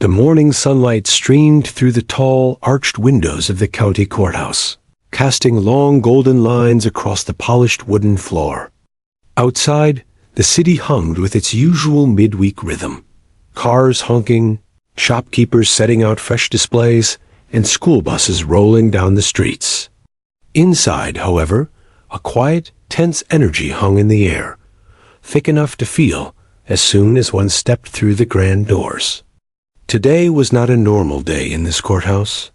The morning sunlight streamed through the tall, arched windows of the county courthouse, casting long golden lines across the polished wooden floor. Outside, the city hummed with its usual midweek rhythm. Cars honking, shopkeepers setting out fresh displays, and school buses rolling down the streets. Inside, however, a quiet, tense energy hung in the air, thick enough to feel as soon as one stepped through the grand doors. Today was not a normal day in this courthouse.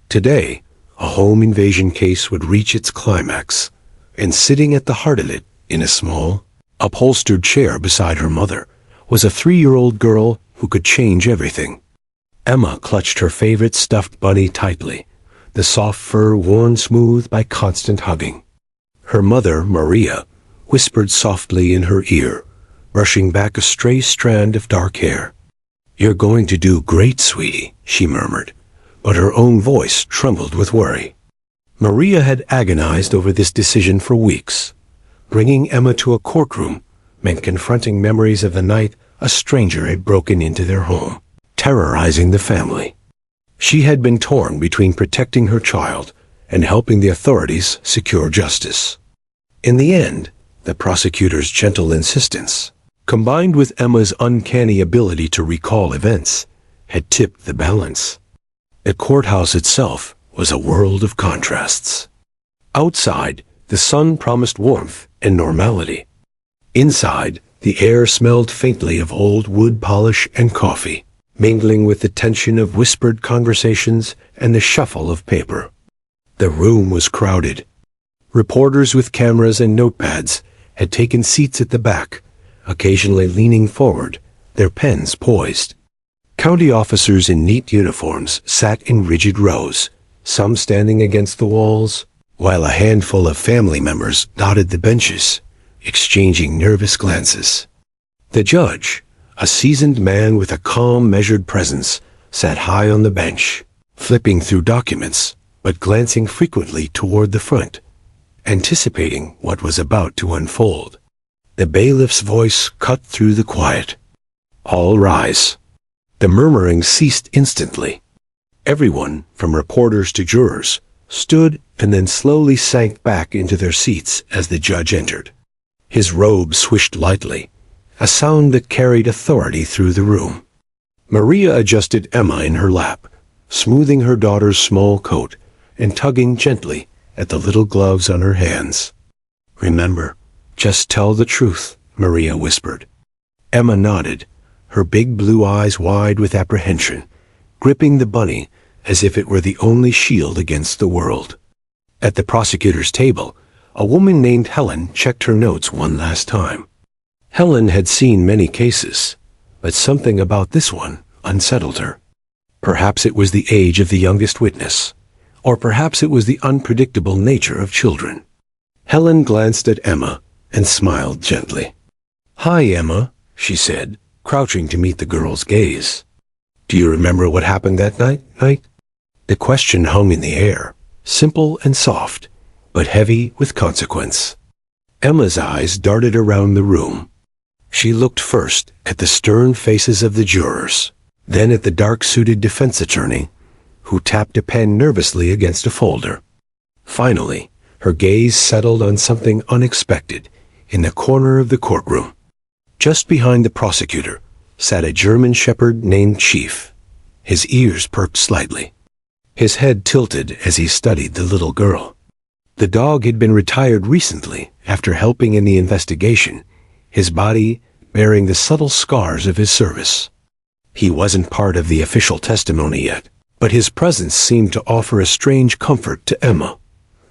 Today, a home invasion case would reach its climax, and sitting at the heart of it, in a small, upholstered chair beside her mother, was a 3-year-old girl who could change everything. Emma clutched her favorite stuffed bunny tightly, the soft fur worn smooth by constant hugging. Her mother, Maria, whispered softly in her ear, brushing back a stray strand of dark hair. "You're going to do great, sweetie," she murmured, but her own voice trembled with worry. Maria had agonized over this decision for weeks. Bringing Emma to a courtroom meant confronting memories of the night a stranger had broken into their home, terrorizing the family. She had been torn between protecting her child and helping the authorities secure justice. In the end, the prosecutor's gentle insistence, combined with Emma's uncanny ability to recall events, had tipped the balance. The courthouse itself was a world of contrasts. Outside, the sun promised warmth and normality. Inside, the air smelled faintly of old wood polish and coffee, mingling with the tension of whispered conversations and the shuffle of paper. The room was crowded. Reporters with cameras and notepads had taken seats at the back, occasionally leaning forward, their pens poised. County officers in neat uniforms sat in rigid rows, some standing against the walls, while a handful of family members dotted the benches, exchanging nervous glances. The judge, a seasoned man with a calm, measured presence, sat high on the bench, flipping through documents, but glancing frequently toward the front, anticipating what was about to unfold. The bailiff's voice cut through the quiet. "All rise." The murmuring ceased instantly. Everyone, from reporters to jurors, stood and then slowly sank back into their seats as the judge entered. His robe swished lightly, a sound that carried authority through the room. Maria adjusted Emma in her lap, smoothing her daughter's small coat and tugging gently at the little gloves on her hands. "Remember, just tell the truth," Maria whispered. Emma nodded, her big blue eyes wide with apprehension, gripping the bunny as if it were the only shield against the world. At the prosecutor's table, a woman named Helen checked her notes one last time. Helen had seen many cases, but something about this one unsettled her. Perhaps it was the age of the youngest witness, or perhaps it was the unpredictable nature of children. Helen glanced at Emma and smiled gently. "Hi, Emma," she said, crouching to meet the girl's gaze. "Do you remember what happened that night?" The question hung in the air, simple and soft, but heavy with consequence. Emma's eyes darted around the room. She looked first at the stern faces of the jurors, then at the dark-suited defense attorney, who tapped a pen nervously against a folder. Finally, her gaze settled on something unexpected in the corner of the courtroom. Just behind the prosecutor sat a German shepherd named Chief. His ears perked slightly. His head tilted as he studied the little girl. The dog had been retired recently after helping in the investigation, his body bearing the subtle scars of his service. He wasn't part of the official testimony yet, but his presence seemed to offer a strange comfort to Emma.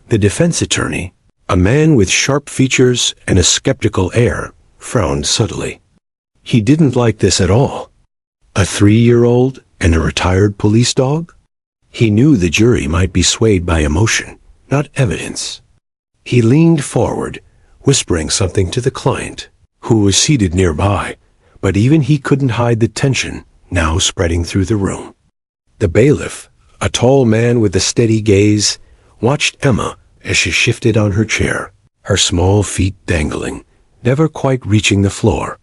The defense attorney, a man with sharp features and a skeptical air, frowned subtly. He didn't like this at all. A 3-year-old and a retired police dog? He knew the jury might be swayed by emotion, not evidence. He leaned forward, whispering something to the client, who was seated nearby, but even he couldn't hide the tension now spreading through the room. The bailiff, a tall man with a steady gaze, watched Emma as she shifted on her chair, her small feet dangling, never quite reaching the floor.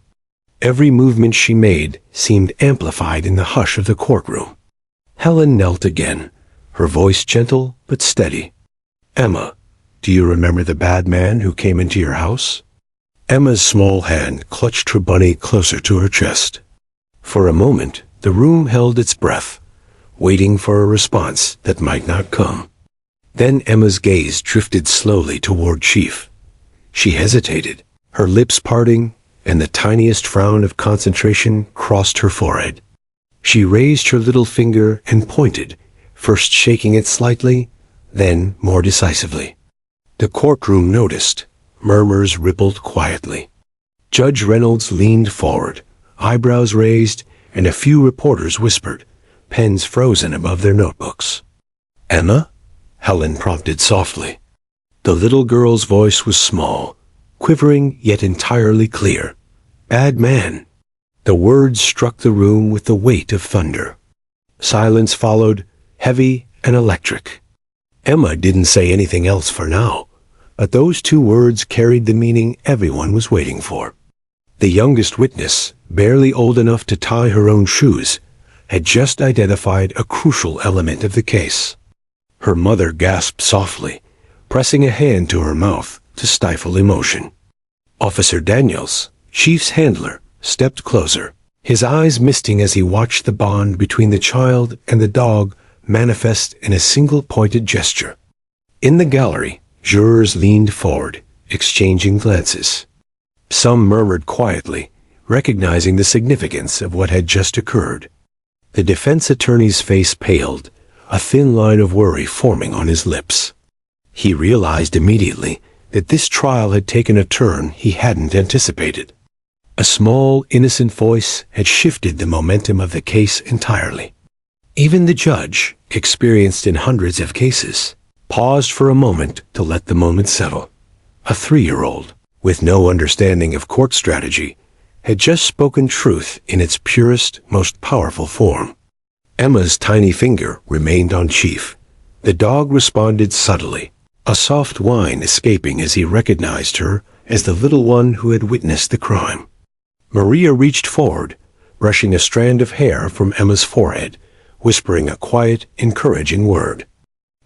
Every movement she made seemed amplified in the hush of the courtroom. Helen knelt again, her voice gentle but steady. "Emma, do you remember the bad man who came into your house?" Emma's small hand clutched her bunny closer to her chest. For a moment, the room held its breath, waiting for a response that might not come. Then Emma's gaze drifted slowly toward Chief. She hesitated, her lips parting, and the tiniest frown of concentration crossed her forehead. She raised her little finger and pointed, first shaking it slightly, then more decisively. The courtroom noticed. Murmurs rippled quietly. Judge Reynolds leaned forward, eyebrows raised, and a few reporters whispered, pens frozen above their notebooks. "Emma?" Helen prompted softly. The little girl's voice was small, quivering yet entirely clear. "Bad man." The words struck the room with the weight of thunder. Silence followed, heavy and electric. Emma didn't say anything else for now, but those two words carried the meaning everyone was waiting for. The youngest witness, barely old enough to tie her own shoes, had just identified a crucial element of the case. Her mother gasped softly, pressing a hand to her mouth to stifle emotion. Officer Daniels, Chief's handler, stepped closer, his eyes misting as he watched the bond between the child and the dog manifest in a single pointed gesture. In the gallery, jurors leaned forward, exchanging glances. Some murmured quietly, recognizing the significance of what had just occurred. The defense attorney's face paled, a thin line of worry forming on his lips. He realized immediately that this trial had taken a turn he hadn't anticipated. A small, innocent voice had shifted the momentum of the case entirely. Even the judge, experienced in hundreds of cases, paused for a moment to let the moment settle. A 3-year-old, with no understanding of court strategy, had just spoken truth in its purest, most powerful form. Emma's tiny finger remained on Chief. The dog responded subtly, a soft whine escaping as he recognized her as the little one who had witnessed the crime. Maria reached forward, brushing a strand of hair from Emma's forehead, whispering a quiet, encouraging word.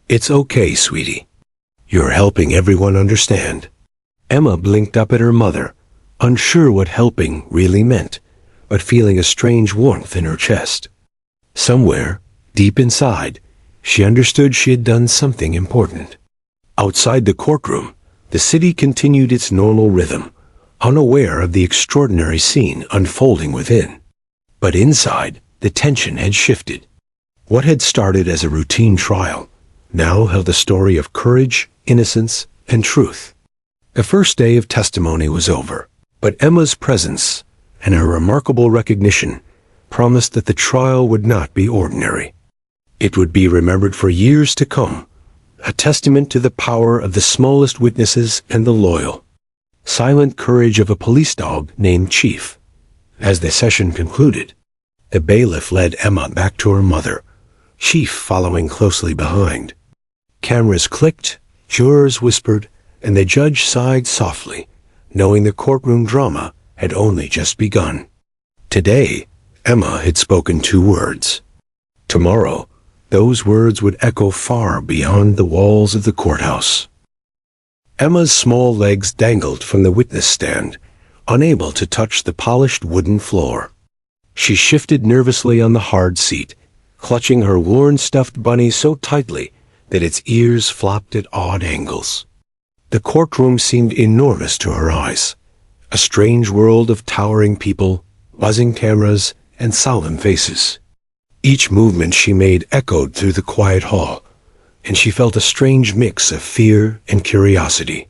"It's okay, sweetie. You're helping everyone understand." Emma blinked up at her mother, unsure what helping really meant, but feeling a strange warmth in her chest. Somewhere, deep inside, she understood she had done something important. Outside the courtroom, the city continued its normal rhythm, unaware of the extraordinary scene unfolding within. But inside, the tension had shifted. What had started as a routine trial now held a story of courage, innocence, and truth. The first day of testimony was over, but Emma's presence and her remarkable recognition promised that the trial would not be ordinary. It would be remembered for years to come, a testament to the power of the smallest witnesses and the loyal, silent courage of a police dog named Chief. As the session concluded, the bailiff led Emma back to her mother, Chief following closely behind. Cameras clicked, jurors whispered, and the judge sighed softly, knowing the courtroom drama had only just begun. Today, Emma had spoken 2 words. Tomorrow, those words would echo far beyond the walls of the courthouse. Emma's small legs dangled from the witness stand, unable to touch the polished wooden floor. She shifted nervously on the hard seat, clutching her worn stuffed bunny so tightly that its ears flopped at odd angles. The courtroom seemed enormous to her eyes, a strange world of towering people, buzzing cameras, and solemn faces. Each movement she made echoed through the quiet hall, and she felt a strange mix of fear and curiosity.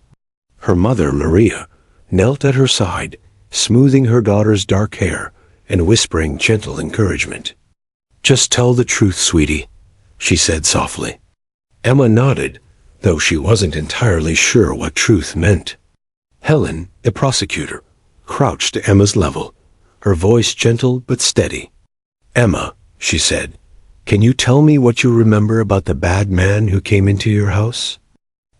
Her mother, Maria, knelt at her side, smoothing her daughter's dark hair and whispering gentle encouragement. "Just tell the truth, sweetie," she said softly. Emma nodded, though she wasn't entirely sure what truth meant. Helen, the prosecutor, crouched to Emma's level, her voice gentle but steady. "Emma," she said, "can you tell me what you remember about the bad man who came into your house?"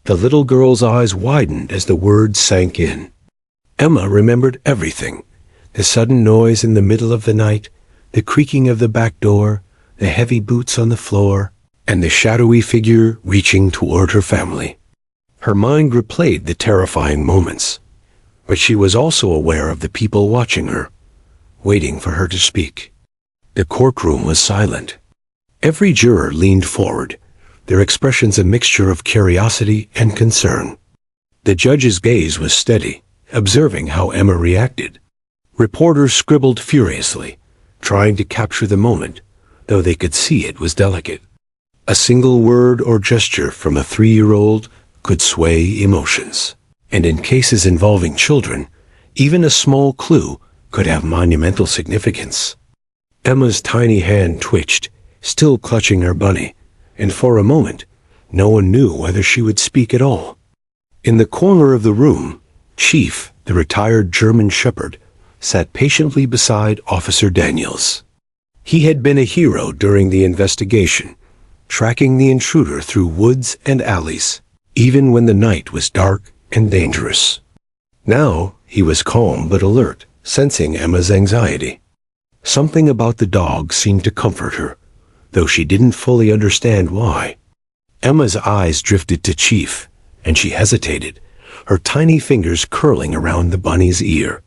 The little girl's eyes widened as the words sank in. Emma remembered everything, the sudden noise in the middle of the night, the creaking of the back door, the heavy boots on the floor, and the shadowy figure reaching toward her family. Her mind replayed the terrifying moments, but she was also aware of the people watching her, waiting for her to speak. The courtroom was silent. Every juror leaned forward, their expressions a mixture of curiosity and concern. The judge's gaze was steady, observing how Emma reacted. Reporters scribbled furiously, trying to capture the moment, though they could see it was delicate. A single word or gesture from a 3-year-old could sway emotions. And in cases involving children, even a small clue could have monumental significance. Emma's tiny hand twitched, still clutching her bunny, and for a moment, no one knew whether she would speak at all. In the corner of the room, Chief, the retired German shepherd, sat patiently beside Officer Daniels. He had been a hero during the investigation, tracking the intruder through woods and alleys, even when the night was dark and dangerous. Now, he was calm but alert, sensing Emma's anxiety. Something about the dog seemed to comfort her, though she didn't fully understand why. Emma's eyes drifted to Chief, and she hesitated, her tiny fingers curling around the bunny's ear.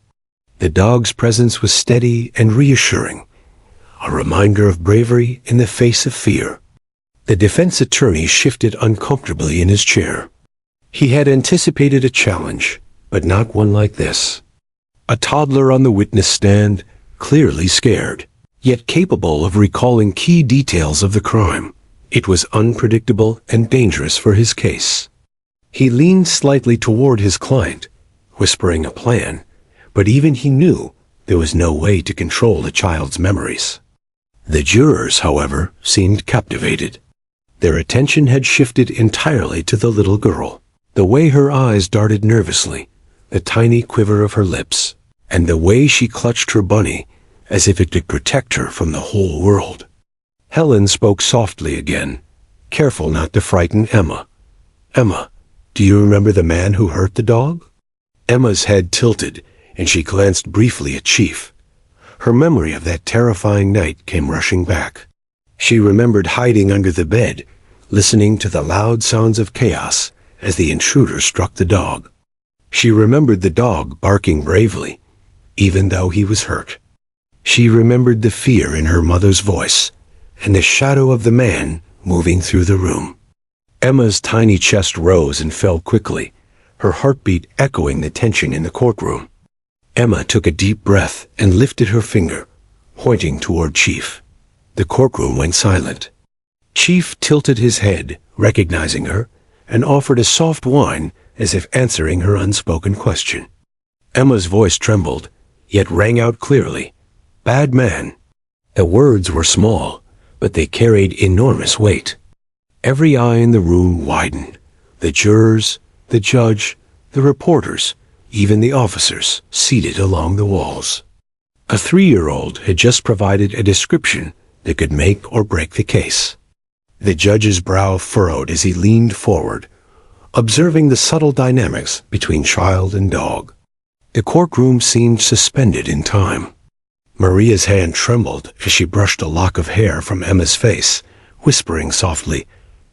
The dog's presence was steady and reassuring, a reminder of bravery in the face of fear. The defense attorney shifted uncomfortably in his chair. He had anticipated a challenge, but not one like this. A toddler on the witness stand, clearly scared, yet capable of recalling key details of the crime. It was unpredictable and dangerous for his case. He leaned slightly toward his client, whispering a plan, but even he knew there was no way to control the child's memories. The jurors, however, seemed captivated. Their attention had shifted entirely to the little girl. The way her eyes darted nervously, the tiny quiver of her lips, and the way she clutched her bunny as if it could protect her from the whole world. Helen spoke softly again, careful not to frighten Emma. "Emma, do you remember the man who hurt the dog?" Emma's head tilted, and she glanced briefly at Chief. Her memory of that terrifying night came rushing back. She remembered hiding under the bed, listening to the loud sounds of chaos as the intruder struck the dog. She remembered the dog barking bravely, even though he was hurt. She remembered the fear in her mother's voice, and the shadow of the man moving through the room. Emma's tiny chest rose and fell quickly, her heartbeat echoing the tension in the courtroom. Emma took a deep breath and lifted her finger, pointing toward Chief. The courtroom went silent. Chief tilted his head, recognizing her, and offered a soft whine as if answering her unspoken question. Emma's voice trembled, yet rang out clearly. "Bad man." The words were small, but they carried enormous weight. Every eye in the room widened. The jurors, the judge, the reporters, even the officers seated along the walls. A 3-year-old had just provided a description that could make or break the case. The judge's brow furrowed as he leaned forward, observing the subtle dynamics between child and dog. The courtroom seemed suspended in time. Maria's hand trembled as she brushed a lock of hair from Emma's face, whispering softly,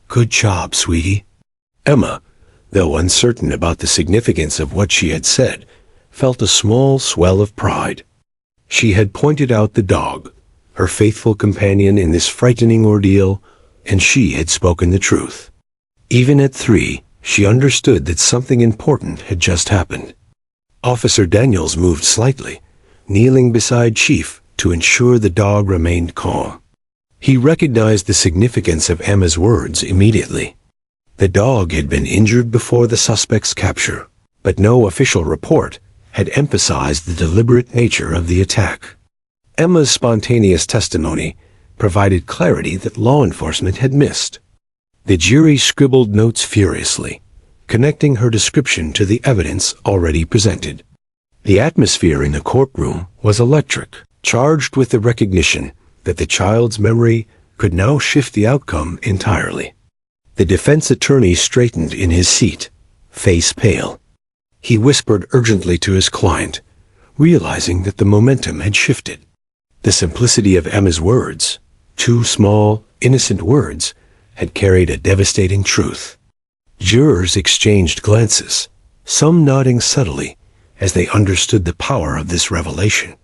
"Good job, sweetie." Emma, though uncertain about the significance of what she had said, felt a small swell of pride. She had pointed out the dog, her faithful companion in this frightening ordeal, and she had spoken the truth. Even at 3, she understood that something important had just happened. Officer Daniels moved slightly, kneeling beside Chief to ensure the dog remained calm. He recognized the significance of Emma's words immediately. The dog had been injured before the suspect's capture, but no official report had emphasized the deliberate nature of the attack. Emma's spontaneous testimony provided clarity that law enforcement had missed. The jury scribbled notes furiously, connecting her description to the evidence already presented. The atmosphere in the courtroom was electric, charged with the recognition that the child's memory could now shift the outcome entirely. The defense attorney straightened in his seat, face pale. He whispered urgently to his client, realizing that the momentum had shifted. The simplicity of Emma's words, two small, innocent words, had carried a devastating truth. Jurors exchanged glances, some nodding subtly as they understood the power of this revelation.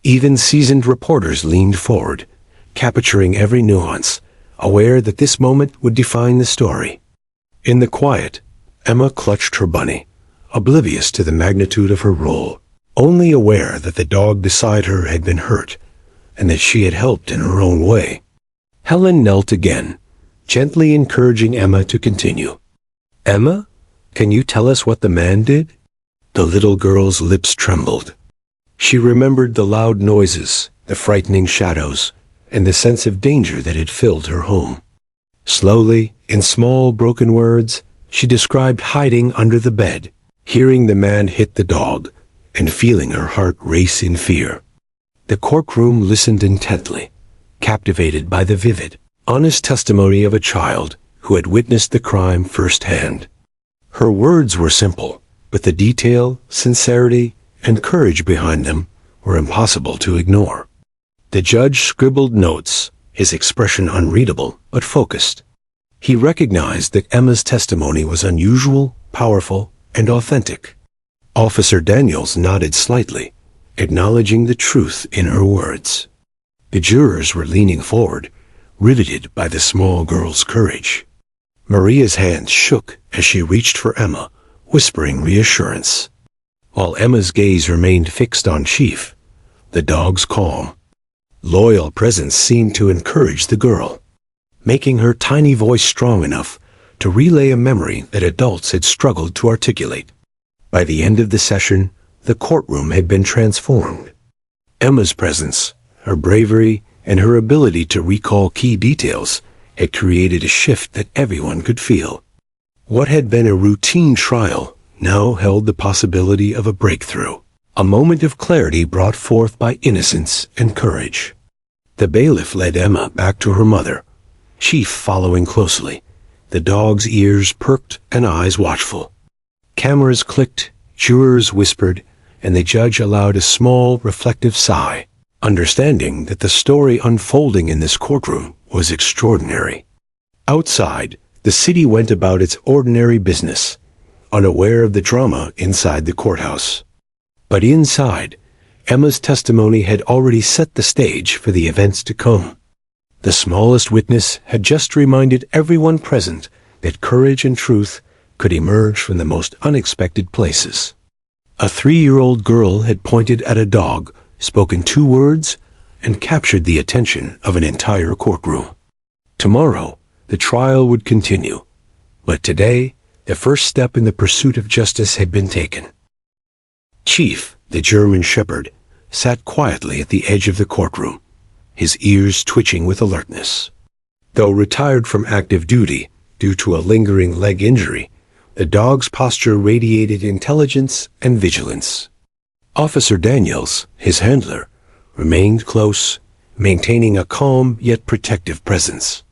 Even seasoned reporters leaned forward, capturing every nuance, aware that this moment would define the story. In the quiet, Emma clutched her bunny, oblivious to the magnitude of her role, only aware that the dog beside her had been hurt, and that she had helped in her own way. Helen knelt again, gently encouraging Emma to continue. "Emma, can you tell us what the man did?" The little girl's lips trembled. She remembered the loud noises, the frightening shadows, and the sense of danger that had filled her home. Slowly, in small broken words, she described hiding under the bed, hearing the man hit the dog, and feeling her heart race in fear. The courtroom listened intently, captivated by the vivid, honest testimony of a child who had witnessed the crime firsthand. Her words were simple, but the detail, sincerity, and courage behind them were impossible to ignore. The judge scribbled notes, his expression unreadable but focused. He recognized that Emma's testimony was unusual, powerful, and authentic. Officer Daniels nodded slightly, acknowledging the truth in her words. The jurors were leaning forward, riveted by the small girl's courage. Maria's hand shook as she reached for Emma, whispering reassurance. While Emma's gaze remained fixed on Chief, the dog's calm, loyal presence seemed to encourage the girl, making her tiny voice strong enough to relay a memory that adults had struggled to articulate. By the end of the session, the courtroom had been transformed. Emma's presence, her bravery, and her ability to recall key details had created a shift that everyone could feel. What had been a routine trial now held the possibility of a breakthrough, a moment of clarity brought forth by innocence and courage. The bailiff led Emma back to her mother, Chief following closely, the dog's ears perked and eyes watchful. Cameras clicked, jurors whispered, and the judge allowed a small, reflective sigh, understanding that the story unfolding in this courtroom was extraordinary. Outside, the city went about its ordinary business, unaware of the drama inside the courthouse. But inside, Emma's testimony had already set the stage for the events to come. The smallest witness had just reminded everyone present that courage and truth could emerge from the most unexpected places. A 3-year-old girl had pointed at a dog, spoken 2 words, and captured the attention of an entire courtroom. Tomorrow, the trial would continue, but today, the first step in the pursuit of justice had been taken. Chief, the German shepherd, sat quietly at the edge of the courtroom, his ears twitching with alertness. Though retired from active duty due to a lingering leg injury, the dog's posture radiated intelligence and vigilance. Officer Daniels, his handler, remained close, maintaining a calm yet protective presence.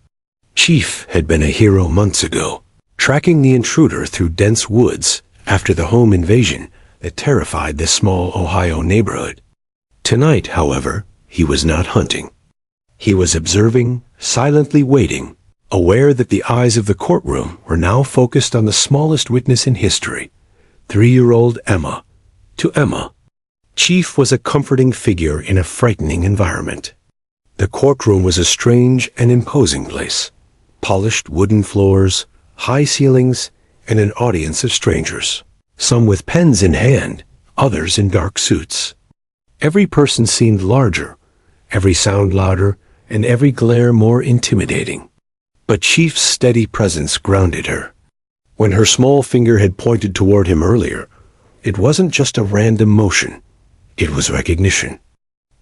Chief had been a hero months ago, tracking the intruder through dense woods after the home invasion that terrified this small Ohio neighborhood. Tonight, however, he was not hunting. He was observing, silently waiting, aware that the eyes of the courtroom were now focused on the smallest witness in history, 3-year-old Emma. To Emma, Chief was a comforting figure in a frightening environment. The courtroom was a strange and imposing place. Polished wooden floors, high ceilings, and an audience of strangers, some with pens in hand, others in dark suits. Every person seemed larger, every sound louder, and every glare more intimidating. But Chief's steady presence grounded her. When her small finger had pointed toward him earlier, it wasn't just a random motion. It was recognition.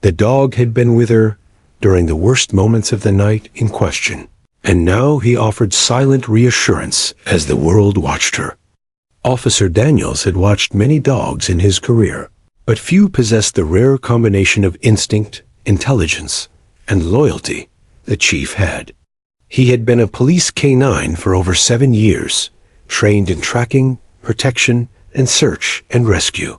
The dog had been with her during the worst moments of the night in question, and now he offered silent reassurance as the world watched her. Officer Daniels had watched many dogs in his career, but few possessed the rare combination of instinct, intelligence, and loyalty the Chief had. He had been a police K-9 for over 7 years, trained in tracking, protection, and search and rescue.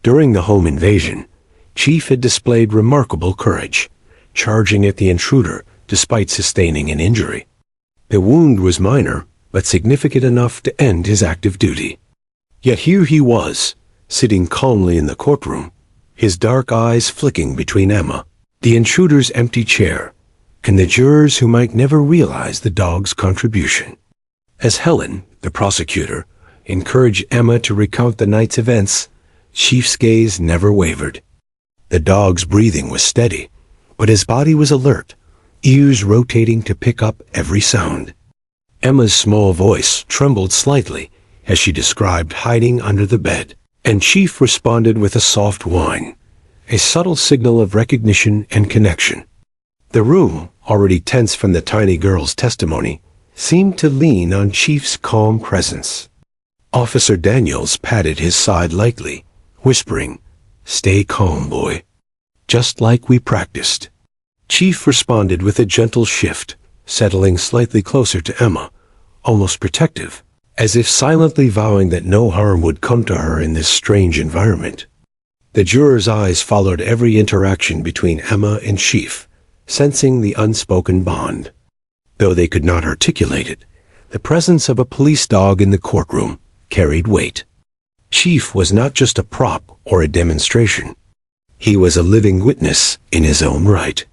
During the home invasion, Chief had displayed remarkable courage, charging at the intruder despite sustaining an injury. The wound was minor, but significant enough to end his active duty. Yet here he was, sitting calmly in the courtroom, his dark eyes flicking between Emma, the intruder's empty chair, and the jurors who might never realize the dog's contribution. As Helen, the prosecutor, encouraged Emma to recount the night's events, Chief's gaze never wavered. The dog's breathing was steady, but his body was alert, ears rotating to pick up every sound. Emma's small voice trembled slightly as she described hiding under the bed, and Chief responded with a soft whine, a subtle signal of recognition and connection. The room, already tense from the tiny girl's testimony, seemed to lean on Chief's calm presence. Officer Daniels patted his side lightly, whispering, "Stay calm, boy. Just like we practiced." Chief responded with a gentle shift, settling slightly closer to Emma, almost protective, as if silently vowing that no harm would come to her in this strange environment. The jurors' eyes followed every interaction between Emma and Chief, sensing the unspoken bond. Though they could not articulate it, the presence of a police dog in the courtroom carried weight. Chief was not just a prop or a demonstration. He was a living witness in his own right.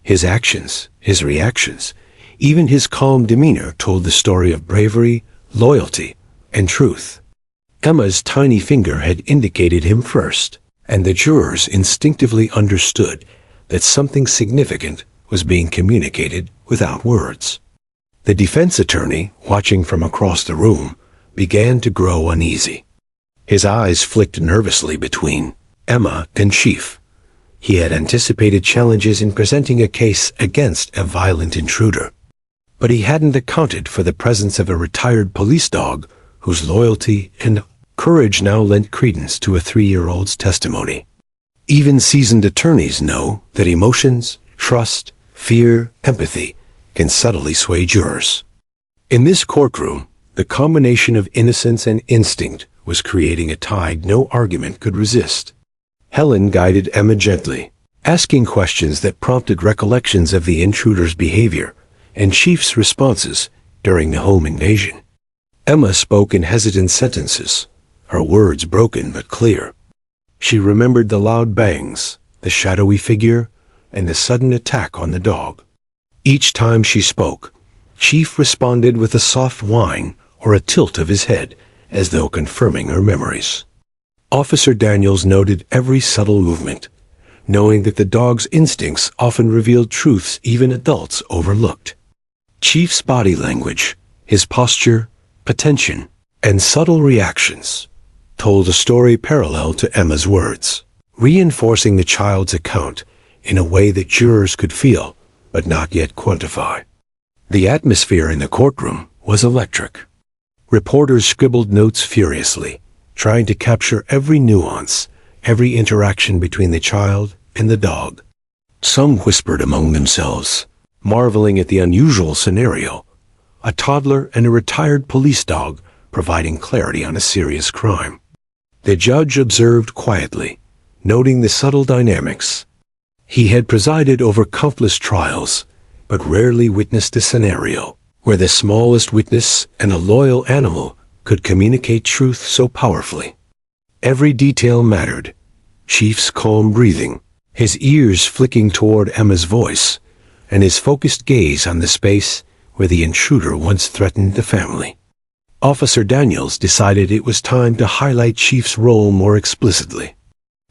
His actions, his reactions, even his calm demeanor told the story of bravery, loyalty, and truth. Emma's tiny finger had indicated him first, and the jurors instinctively understood that something significant was being communicated without words. The defense attorney, watching from across the room, began to grow uneasy. His eyes flicked nervously between Emma and Chief. He had anticipated challenges in presenting a case against a violent intruder, but he hadn't accounted for the presence of a retired police dog whose loyalty and courage now lent credence to a 3-year-old's testimony. Even seasoned attorneys know that emotions, trust, fear, empathy can subtly sway jurors. In this courtroom, the combination of innocence and instinct was creating a tide no argument could resist. Helen guided Emma gently, asking questions that prompted recollections of the intruder's behavior and Chief's responses during the home invasion. Emma spoke in hesitant sentences, her words broken but clear. She remembered the loud bangs, the shadowy figure, and the sudden attack on the dog. Each time she spoke, Chief responded with a soft whine or a tilt of his head, as though confirming her memories. Officer Daniels noted every subtle movement, knowing that the dog's instincts often revealed truths even adults overlooked. Chief's body language, his posture, attention, and subtle reactions told a story parallel to Emma's words, reinforcing the child's account in a way that jurors could feel but not yet quantify. The atmosphere in the courtroom was electric. Reporters scribbled notes furiously, trying to capture every nuance, every interaction between the child and the dog. Some whispered among themselves, marveling at the unusual scenario, a toddler and a retired police dog providing clarity on a serious crime. The judge observed quietly, noting the subtle dynamics. He had presided over countless trials, but rarely witnessed a scenario where the smallest witness and a loyal animal could communicate truth so powerfully. Every detail mattered. Chief's calm breathing, his ears flicking toward Emma's voice, and his focused gaze on the space where the intruder once threatened the family. Officer Daniels decided it was time to highlight Chief's role more explicitly.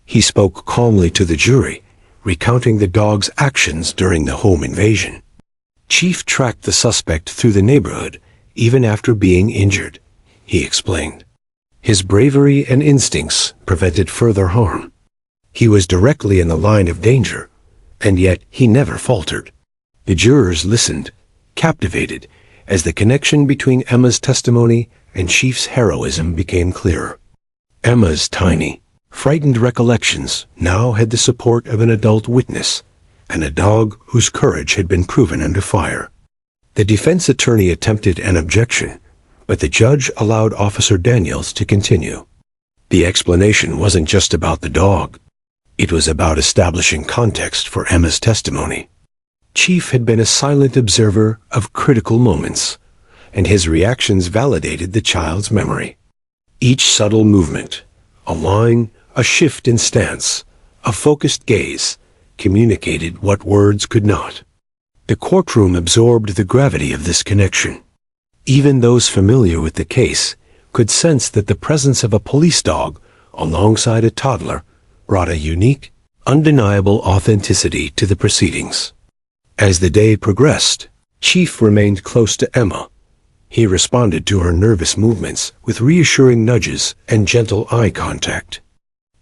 He spoke calmly to the jury, recounting the dog's actions during the home invasion. Chief tracked the suspect through the neighborhood, even after being injured, he explained. His bravery and instincts prevented further harm. He was directly in the line of danger, and yet he never faltered. The jurors listened, captivated, as the connection between Emma's testimony and Chief's heroism became clearer. Emma's tiny, frightened recollections now had the support of an adult witness, and a dog whose courage had been proven under fire. The defense attorney attempted an objection, but the judge allowed Officer Daniels to continue. The explanation wasn't just about the dog. It was about establishing context for Emma's testimony. Chief had been a silent observer of critical moments, and his reactions validated the child's memory. Each subtle movement, a whine, a shift in stance, a focused gaze, communicated what words could not. The courtroom absorbed the gravity of this connection. Even those familiar with the case could sense that the presence of a police dog alongside a toddler brought a unique, undeniable authenticity to the proceedings. As the day progressed, Chief remained close to Emma. He responded to her nervous movements with reassuring nudges and gentle eye contact.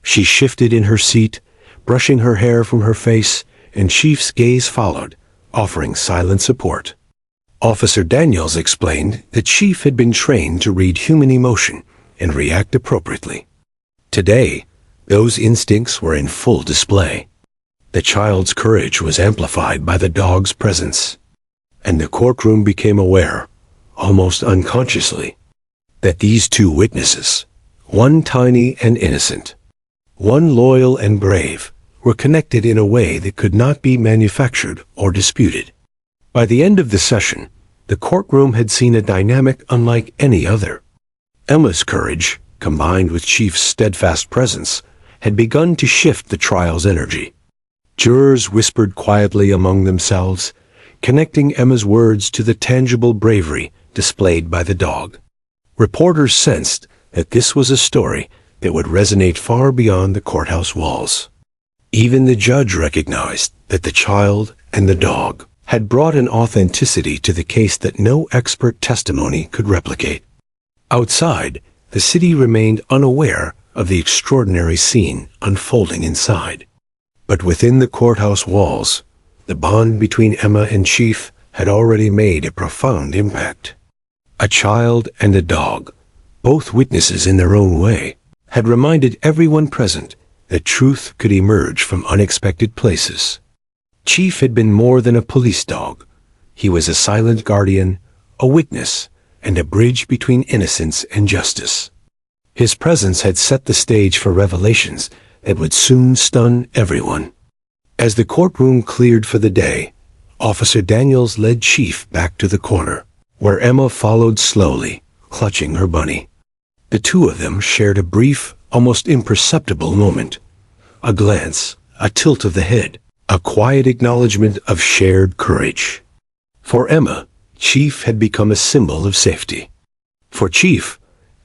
She shifted in her seat, brushing her hair from her face, and Chief's gaze followed, offering silent support. Officer Daniels explained that Chief had been trained to read human emotion and react appropriately. Today, those instincts were in full display. The child's courage was amplified by the dog's presence, and the courtroom became aware, almost unconsciously, that these two witnesses, one tiny and innocent, one loyal and brave, were connected in a way that could not be manufactured or disputed. By the end of the session, the courtroom had seen a dynamic unlike any other. Emma's courage, combined with Chief's steadfast presence, had begun to shift the trial's energy. Jurors whispered quietly among themselves, connecting Emma's words to the tangible bravery displayed by the dog. Reporters sensed that this was a story that would resonate far beyond the courthouse walls. Even the judge recognized that the child and the dog had brought an authenticity to the case that no expert testimony could replicate. Outside, the city remained unaware of the extraordinary scene unfolding inside. But within the courthouse walls, the bond between Emma and Chief had already made a profound impact. A child and a dog, both witnesses in their own way, had reminded everyone present that truth could emerge from unexpected places. Chief had been more than a police dog. He was a silent guardian, a witness, and a bridge between innocence and justice. His presence had set the stage for revelations that would soon stun everyone. As the courtroom cleared for the day, Officer Daniels led Chief back to the corner, where Emma followed slowly, clutching her bunny. The two of them shared a brief, almost imperceptible moment. A glance, a tilt of the head, a quiet acknowledgement of shared courage. For Emma, Chief had become a symbol of safety. For Chief,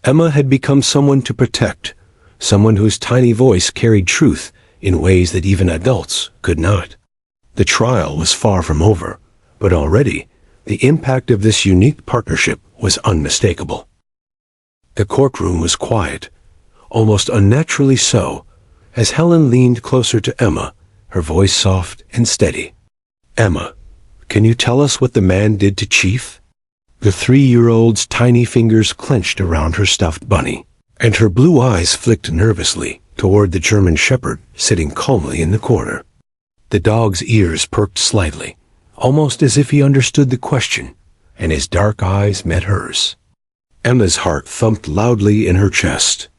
Emma had become someone to protect, someone whose tiny voice carried truth in ways that even adults could not. The trial was far from over, but already the impact of this unique partnership was unmistakable. The courtroom was quiet, almost unnaturally so, as Helen leaned closer to Emma, her voice soft and steady. "Emma, can you tell us what the man did to Chief?" The 3-year-old's tiny fingers clenched around her stuffed bunny, and her blue eyes flicked nervously toward the German shepherd sitting calmly in the corner. The dog's ears perked slightly, almost as if he understood the question, and his dark eyes met hers. Emma's heart thumped loudly in her chest.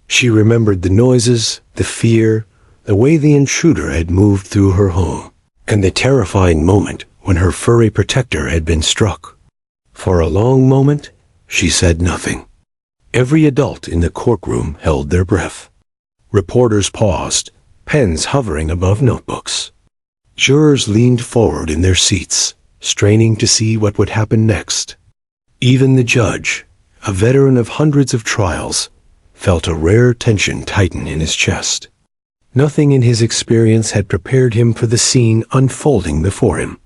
She remembered the noises, the fear, the way the intruder had moved through her home, and the terrifying moment when her furry protector had been struck. For a long moment, she said nothing. Every adult in the courtroom held their breath. Reporters paused, pens hovering above notebooks. Jurors leaned forward in their seats, straining to see what would happen next. Even the judge, a veteran of hundreds of trials, felt a rare tension tighten in his chest. Nothing in his experience had prepared him for the scene unfolding before him.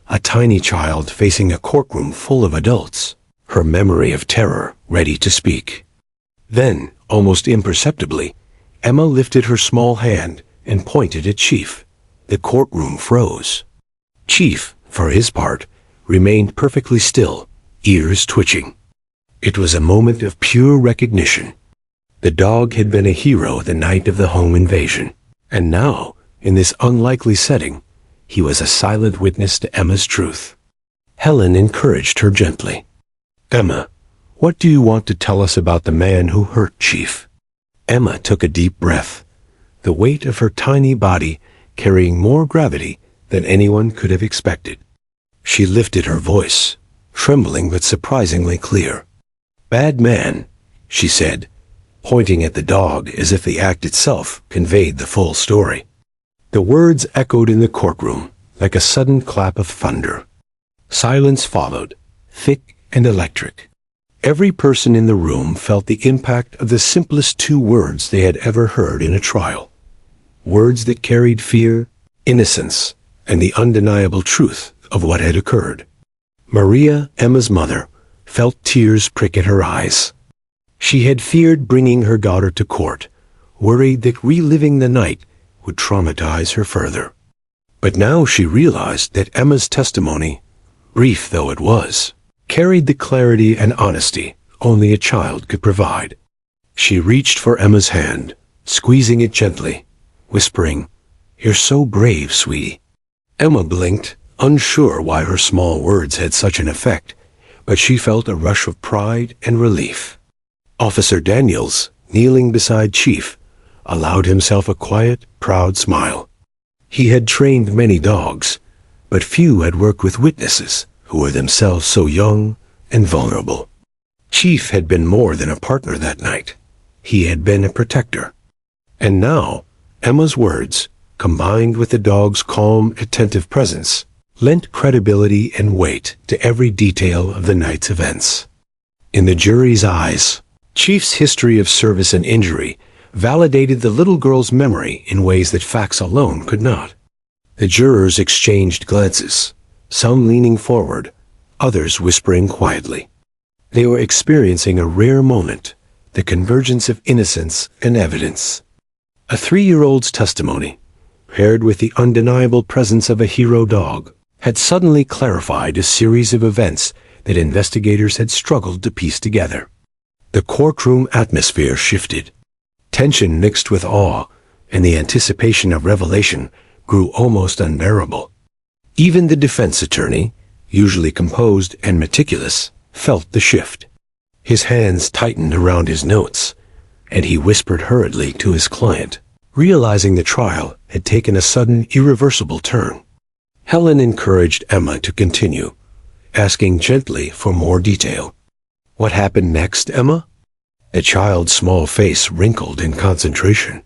A tiny child facing a courtroom full of adults, her memory of terror ready to speak. Then, almost imperceptibly, Emma lifted her small hand and pointed at Chief. The courtroom froze. Chief, for his part, remained perfectly still, ears twitching. It was a moment of pure recognition. The dog had been a hero the night of the home invasion, and now, in this unlikely setting, he was a silent witness to Emma's truth. Helen encouraged her gently. "Emma, what do you want to tell us about the man who hurt Chief?" Emma took a deep breath, the weight of her tiny body carrying more gravity than anyone could have expected. She lifted her voice, trembling but surprisingly clear. "Bad man," she said, pointing at the dog as if the act itself conveyed the full story. The words echoed in the courtroom like a sudden clap of thunder. Silence followed, thick and electric. Every person in the room felt the impact of the simplest two words they had ever heard in a trial. Words that carried fear, innocence, and the undeniable truth of what had occurred. Maria, Emma's mother, felt tears prick at her eyes. She had feared bringing her daughter to court, worried that reliving the night would traumatize her further. But now she realized that Emma's testimony, brief though it was, carried the clarity and honesty only a child could provide. She reached for Emma's hand, squeezing it gently, whispering, "You're so brave, sweetie." Emma blinked, unsure why her small words had such an effect, but she felt a rush of pride and relief. Officer Daniels, kneeling beside Chief, allowed himself a quiet, proud smile. He had trained many dogs, but few had worked with witnesses who were themselves so young and vulnerable. Chief had been more than a partner that night. He had been a protector. And now, Emma's words, combined with the dog's calm, attentive presence, lent credibility and weight to every detail of the night's events. In the jury's eyes, Chief's history of service and injury validated the little girl's memory in ways that facts alone could not. The jurors exchanged glances, some leaning forward, others whispering quietly. They were experiencing a rare moment, the convergence of innocence and evidence. A 3-year-old's testimony, paired with the undeniable presence of a hero dog, had suddenly clarified a series of events that investigators had struggled to piece together. The courtroom atmosphere shifted. Tension mixed with awe, and the anticipation of revelation grew almost unbearable. Even the defense attorney, usually composed and meticulous, felt the shift. His hands tightened around his notes, and he whispered hurriedly to his client, realizing the trial had taken a sudden, irreversible turn. Helen encouraged Emma to continue, asking gently for more detail. "What happened next, Emma?" The child's small face wrinkled in concentration.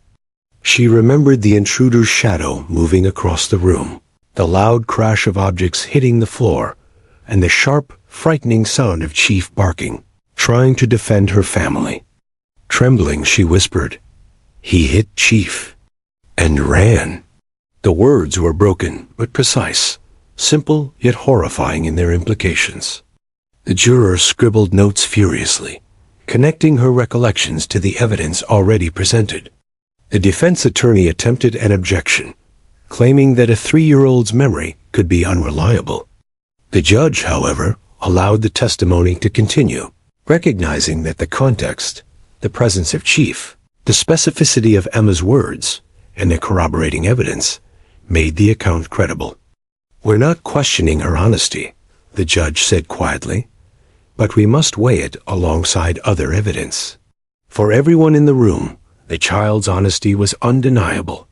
She remembered the intruder's shadow moving across the room, the loud crash of objects hitting the floor, and the sharp, frightening sound of Chief barking, trying to defend her family. Trembling, she whispered, "He hit Chief and ran." The words were broken but precise, simple yet horrifying in their implications. The juror scribbled notes furiously, connecting her recollections to the evidence already presented. The defense attorney attempted an objection, claiming that a 3-year-old's memory could be unreliable. The judge, however, allowed the testimony to continue, recognizing that the context, the presence of Chief, the specificity of Emma's words, and the corroborating evidence made the account credible. "We're not questioning her honesty," the judge said quietly, "but we must weigh it alongside other evidence." For everyone in the room, the child's honesty was undeniable.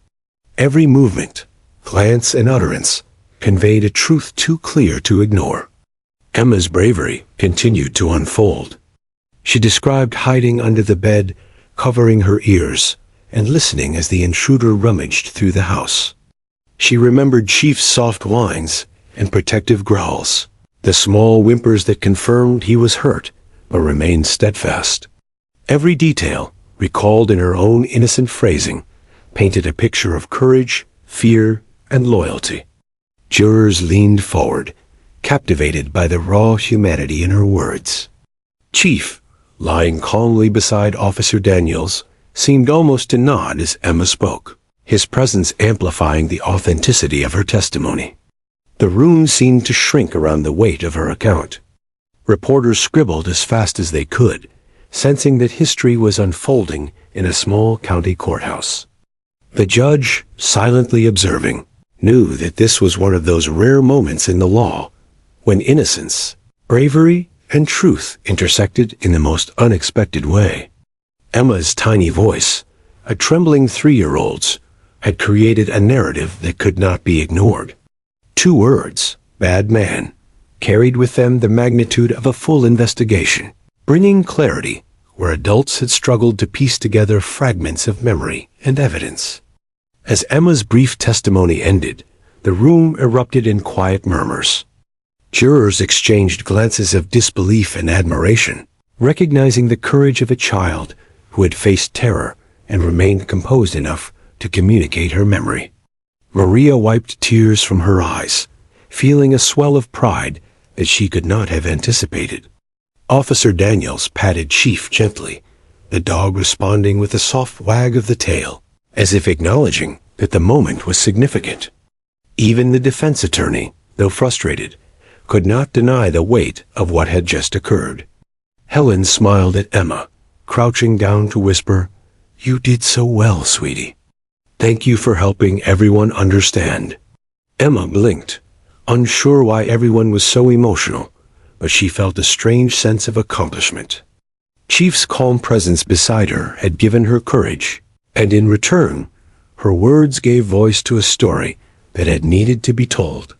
Every movement, glance, and utterance conveyed a truth too clear to ignore. Emma's bravery continued to unfold. She described hiding under the bed, covering her ears, and listening as the intruder rummaged through the house. She remembered Chief's soft whines and protective growls, the small whimpers that confirmed he was hurt but remained steadfast. Every detail, recalled in her own innocent phrasing, painted a picture of courage, fear, and loyalty. Jurors leaned forward, captivated by the raw humanity in her words. Chief, lying calmly beside Officer Daniels, seemed almost to nod as Emma spoke, his presence amplifying the authenticity of her testimony. The room seemed to shrink around the weight of her account. Reporters scribbled as fast as they could, sensing that history was unfolding in a small county courthouse. The judge, silently observing, knew that this was one of those rare moments in the law when innocence, bravery, and truth intersected in the most unexpected way. Emma's tiny voice, a trembling 3-year-old's, had created a narrative that could not be ignored. 2 words, bad man, carried with them the magnitude of a full investigation, bringing clarity where adults had struggled to piece together fragments of memory and evidence. As Emma's brief testimony ended, the room erupted in quiet murmurs. Jurors exchanged glances of disbelief and admiration, recognizing the courage of a child who had faced terror and remained composed enough to communicate her memory. Maria wiped tears from her eyes, feeling a swell of pride that she could not have anticipated. Officer Daniels patted Chief gently, the dog responding with a soft wag of the tail, as if acknowledging that the moment was significant. Even the defense attorney, though frustrated, could not deny the weight of what had just occurred. Helen smiled at Emma, crouching down to whisper, "You did so well, sweetie. Thank you for helping everyone understand." Emma blinked, unsure why everyone was so emotional, but she felt a strange sense of accomplishment. Chief's calm presence beside her had given her courage, and in return, her words gave voice to a story that had needed to be told.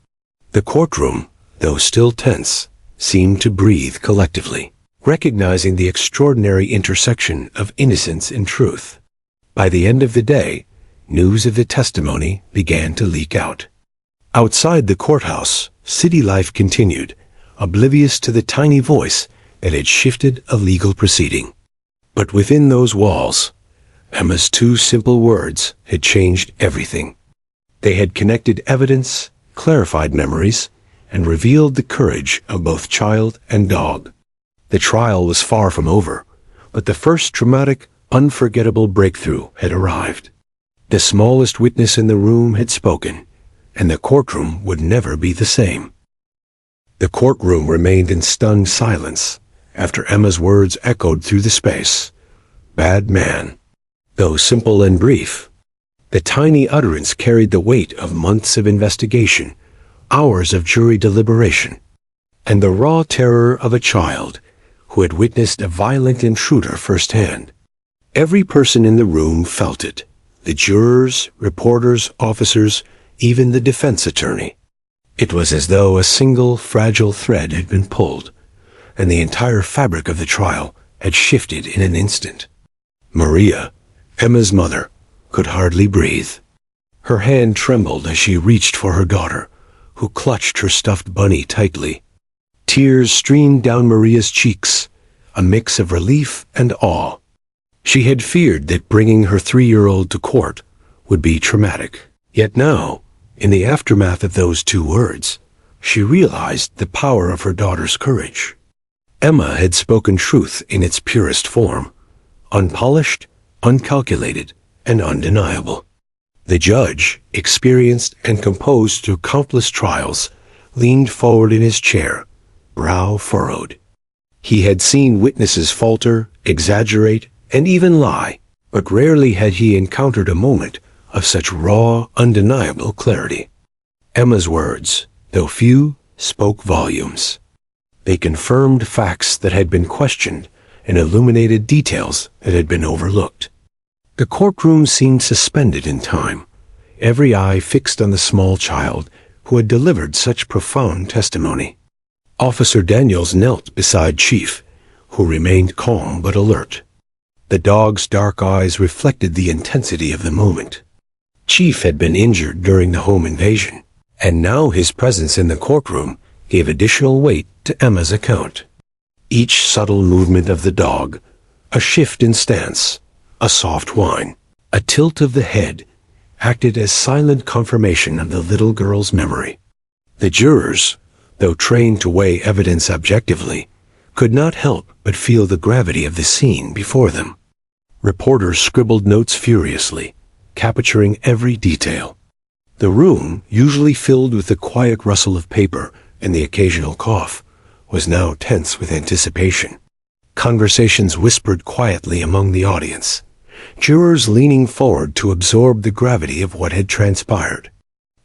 The courtroom, though still tense, seemed to breathe collectively, recognizing the extraordinary intersection of innocence and truth. By the end of the day, news of the testimony began to leak out. Outside the courthouse, city life continued, oblivious to the tiny voice that had shifted a legal proceeding. But within those walls, Emma's 2 simple words had changed everything. They had connected evidence, clarified memories, and revealed the courage of both child and dog. The trial was far from over, but the first dramatic, unforgettable breakthrough had arrived. The smallest witness in the room had spoken, and the courtroom would never be the same. The courtroom remained in stunned silence after Emma's words echoed through the space. Bad man. Though simple and brief, the tiny utterance carried the weight of months of investigation, hours of jury deliberation, and the raw terror of a child who had witnessed a violent intruder firsthand. Every person in the room felt it. The jurors, reporters, officers, even the defense attorney. It was as though a single fragile thread had been pulled, and the entire fabric of the trial had shifted in an instant. Maria, Emma's mother, could hardly breathe. Her hand trembled as she reached for her daughter, who clutched her stuffed bunny tightly. Tears streamed down Maria's cheeks, a mix of relief and awe. She had feared that bringing her 3-year-old to court would be traumatic. Yet now, in the aftermath of those 2 words, she realized the power of her daughter's courage. Emma had spoken truth in its purest form, unpolished, uncalculated, and undeniable. The judge, experienced and composed through countless trials, leaned forward in his chair, brow furrowed. He had seen witnesses falter, exaggerate, and even lie, but rarely had he encountered a moment of such raw, undeniable clarity. Emma's words, though few, spoke volumes. They confirmed facts that had been questioned and illuminated details that had been overlooked. The courtroom seemed suspended in time, every eye fixed on the small child who had delivered such profound testimony. Officer Daniels knelt beside Chief, who remained calm but alert. The dog's dark eyes reflected the intensity of the moment. Chief had been injured during the home invasion, and now his presence in the courtroom gave additional weight to Emma's account. Each subtle movement of the dog, a shift in stance, a soft whine, a tilt of the head, acted as silent confirmation of the little girl's memory. The jurors, though trained to weigh evidence objectively, could not help but feel the gravity of the scene before them. Reporters scribbled notes furiously, capturing every detail. The room, usually filled with the quiet rustle of paper and the occasional cough, was now tense with anticipation. Conversations whispered quietly among the audience, jurors leaning forward to absorb the gravity of what had transpired.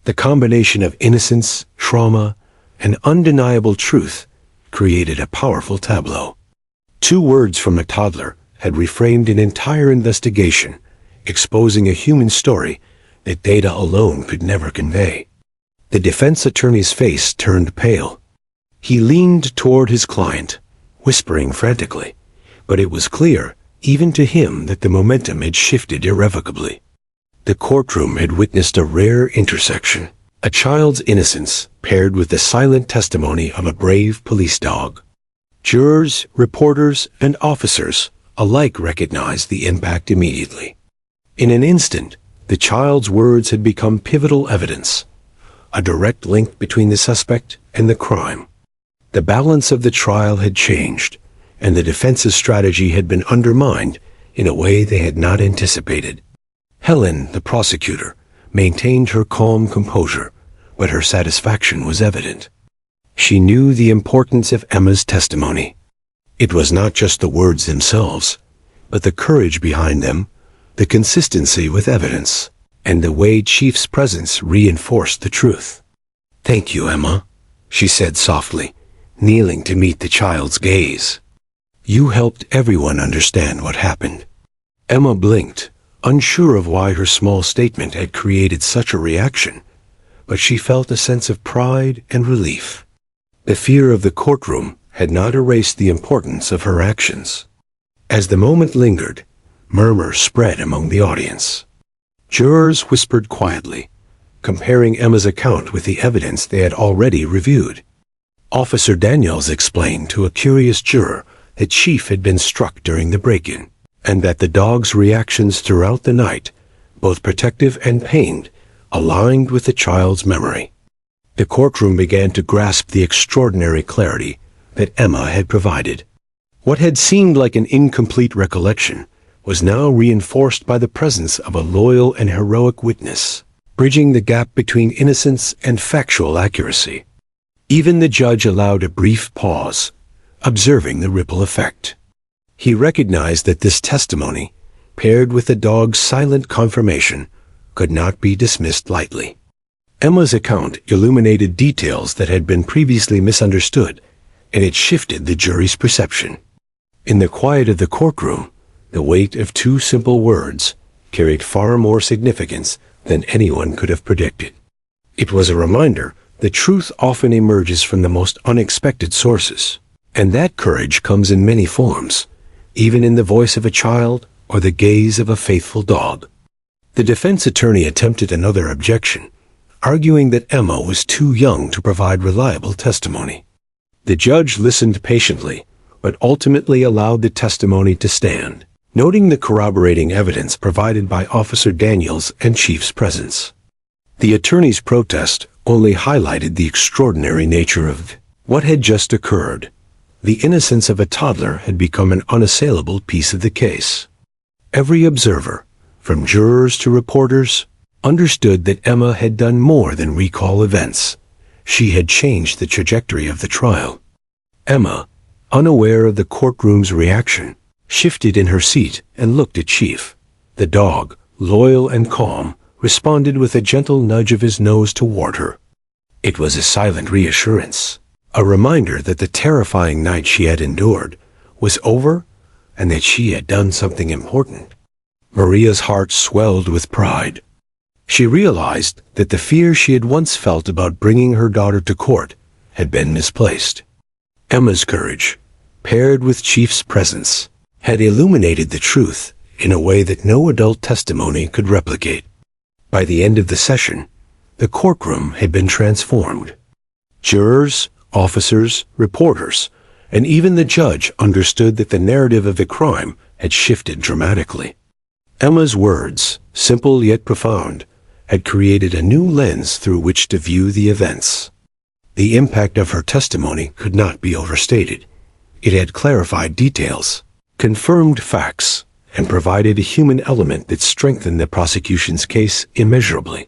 The combination of innocence, trauma, and undeniable truth created a powerful tableau. 2 words from a toddler had reframed an entire investigation, exposing a human story that data alone could never convey. The defense attorney's face turned pale. He leaned toward his client, whispering frantically, but it was clear, even to him, that the momentum had shifted irrevocably. The courtroom had witnessed a rare intersection, a child's innocence paired with the silent testimony of a brave police dog. Jurors, reporters, and officers alike recognized the impact immediately. In an instant, the child's words had become pivotal evidence, a direct link between the suspect and the crime. The balance of the trial had changed, and the defense's strategy had been undermined in a way they had not anticipated. Helen, the prosecutor, maintained her calm composure, but her satisfaction was evident. She knew the importance of Emma's testimony. It was not just the words themselves, but the courage behind them, the consistency with evidence, and the way Chief's presence reinforced the truth. "Thank you, Emma," she said softly, kneeling to meet the child's gaze. "You helped everyone understand what happened." Emma blinked, unsure of why her small statement had created such a reaction, but she felt a sense of pride and relief. The fear of the courtroom had not erased the importance of her actions. As the moment lingered, murmurs spread among the audience. Jurors whispered quietly, comparing Emma's account with the evidence they had already reviewed. Officer Daniels explained to a curious juror that Chief had been struck during the break-in, and that the dog's reactions throughout the night, both protective and pained, aligned with the child's memory. The courtroom began to grasp the extraordinary clarity that Emma had provided. What had seemed like an incomplete recollection was now reinforced by the presence of a loyal and heroic witness, bridging the gap between innocence and factual accuracy. Even the judge allowed a brief pause, observing the ripple effect. He recognized that this testimony, paired with the dog's silent confirmation, could not be dismissed lightly. Emma's account illuminated details that had been previously misunderstood, and it shifted the jury's perception. In the quiet of the courtroom, the weight of two simple words carried far more significance than anyone could have predicted. It was a reminder that truth often emerges from the most unexpected sources, and that courage comes in many forms, even in the voice of a child or the gaze of a faithful dog. The defense attorney attempted another objection, arguing that Emma was too young to provide reliable testimony. The judge listened patiently, but ultimately allowed the testimony to stand, noting the corroborating evidence provided by Officer Daniels and Chief's presence. The attorney's protest only highlighted the extraordinary nature of what had just occurred. The innocence of a toddler had become an unassailable piece of the case. Every observer, from jurors to reporters, understood that Emma had done more than recall events. She had changed the trajectory of the trial. Emma, unaware of the courtroom's reaction, shifted in her seat and looked at Chief. The dog, loyal and calm, responded with a gentle nudge of his nose toward her. It was a silent reassurance, a reminder that the terrifying night she had endured was over and that she had done something important. Maria's heart swelled with pride. She realized that the fear she had once felt about bringing her daughter to court had been misplaced. Emma's courage, paired with Chief's presence, had illuminated the truth in a way that no adult testimony could replicate. By the end of the session, the courtroom had been transformed. Jurors, officers, reporters, and even the judge understood that the narrative of the crime had shifted dramatically. Emma's words, simple yet profound, had created a new lens through which to view the events. The impact of her testimony could not be overstated. It had clarified details, confirmed facts, and provided a human element that strengthened the prosecution's case immeasurably.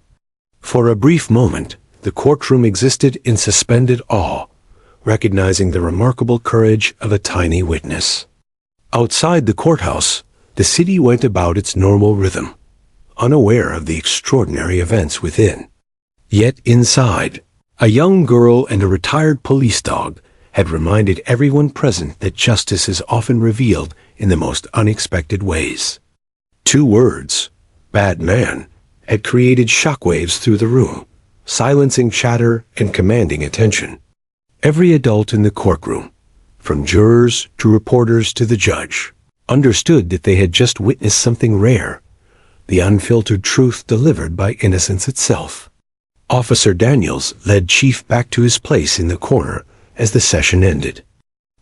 For a brief moment, the courtroom existed in suspended awe, recognizing the remarkable courage of a tiny witness. Outside the courthouse, the city went about its normal rhythm, unaware of the extraordinary events within. Yet inside, a young girl and a retired police dog had reminded everyone present that justice is often revealed in the most unexpected ways. 2 words, "bad man," had created shockwaves through the room, silencing chatter and commanding attention. Every adult in the courtroom, from jurors to reporters to the judge, understood that they had just witnessed something rare, the unfiltered truth delivered by innocence itself. Officer Daniels led Chief back to his place in the corner as the session ended.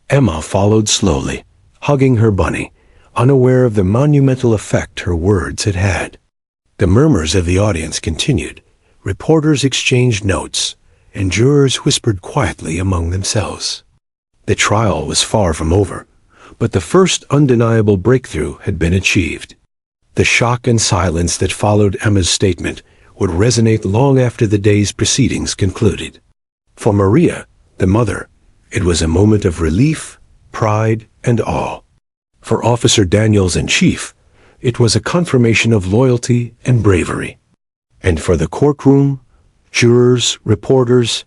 Emma followed slowly, hugging her bunny, unaware of the monumental effect her words had had. The murmurs of the audience continued, reporters exchanged notes, and jurors whispered quietly among themselves. The trial was far from over, but the first undeniable breakthrough had been achieved. The shock and silence that followed Emma's statement would resonate long after the day's proceedings concluded. For Maria, the mother, it was a moment of relief, pride, and awe. For Officer Daniels and Chief, it was a confirmation of loyalty and bravery. And for the courtroom, jurors, reporters,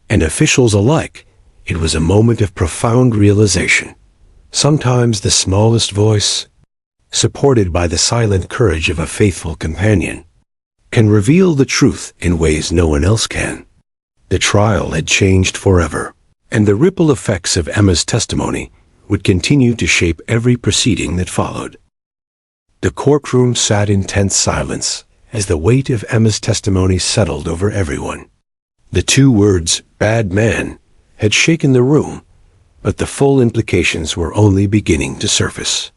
and officials alike, it was a moment of profound realization. Sometimes the smallest voice, supported by the silent courage of a faithful companion, can reveal the truth in ways no one else can. The trial had changed forever, and the ripple effects of Emma's testimony would continue to shape every proceeding that followed. The courtroom sat in tense silence as the weight of Emma's testimony settled over everyone. The 2 words, "bad man," had shaken the room, but the full implications were only beginning to surface.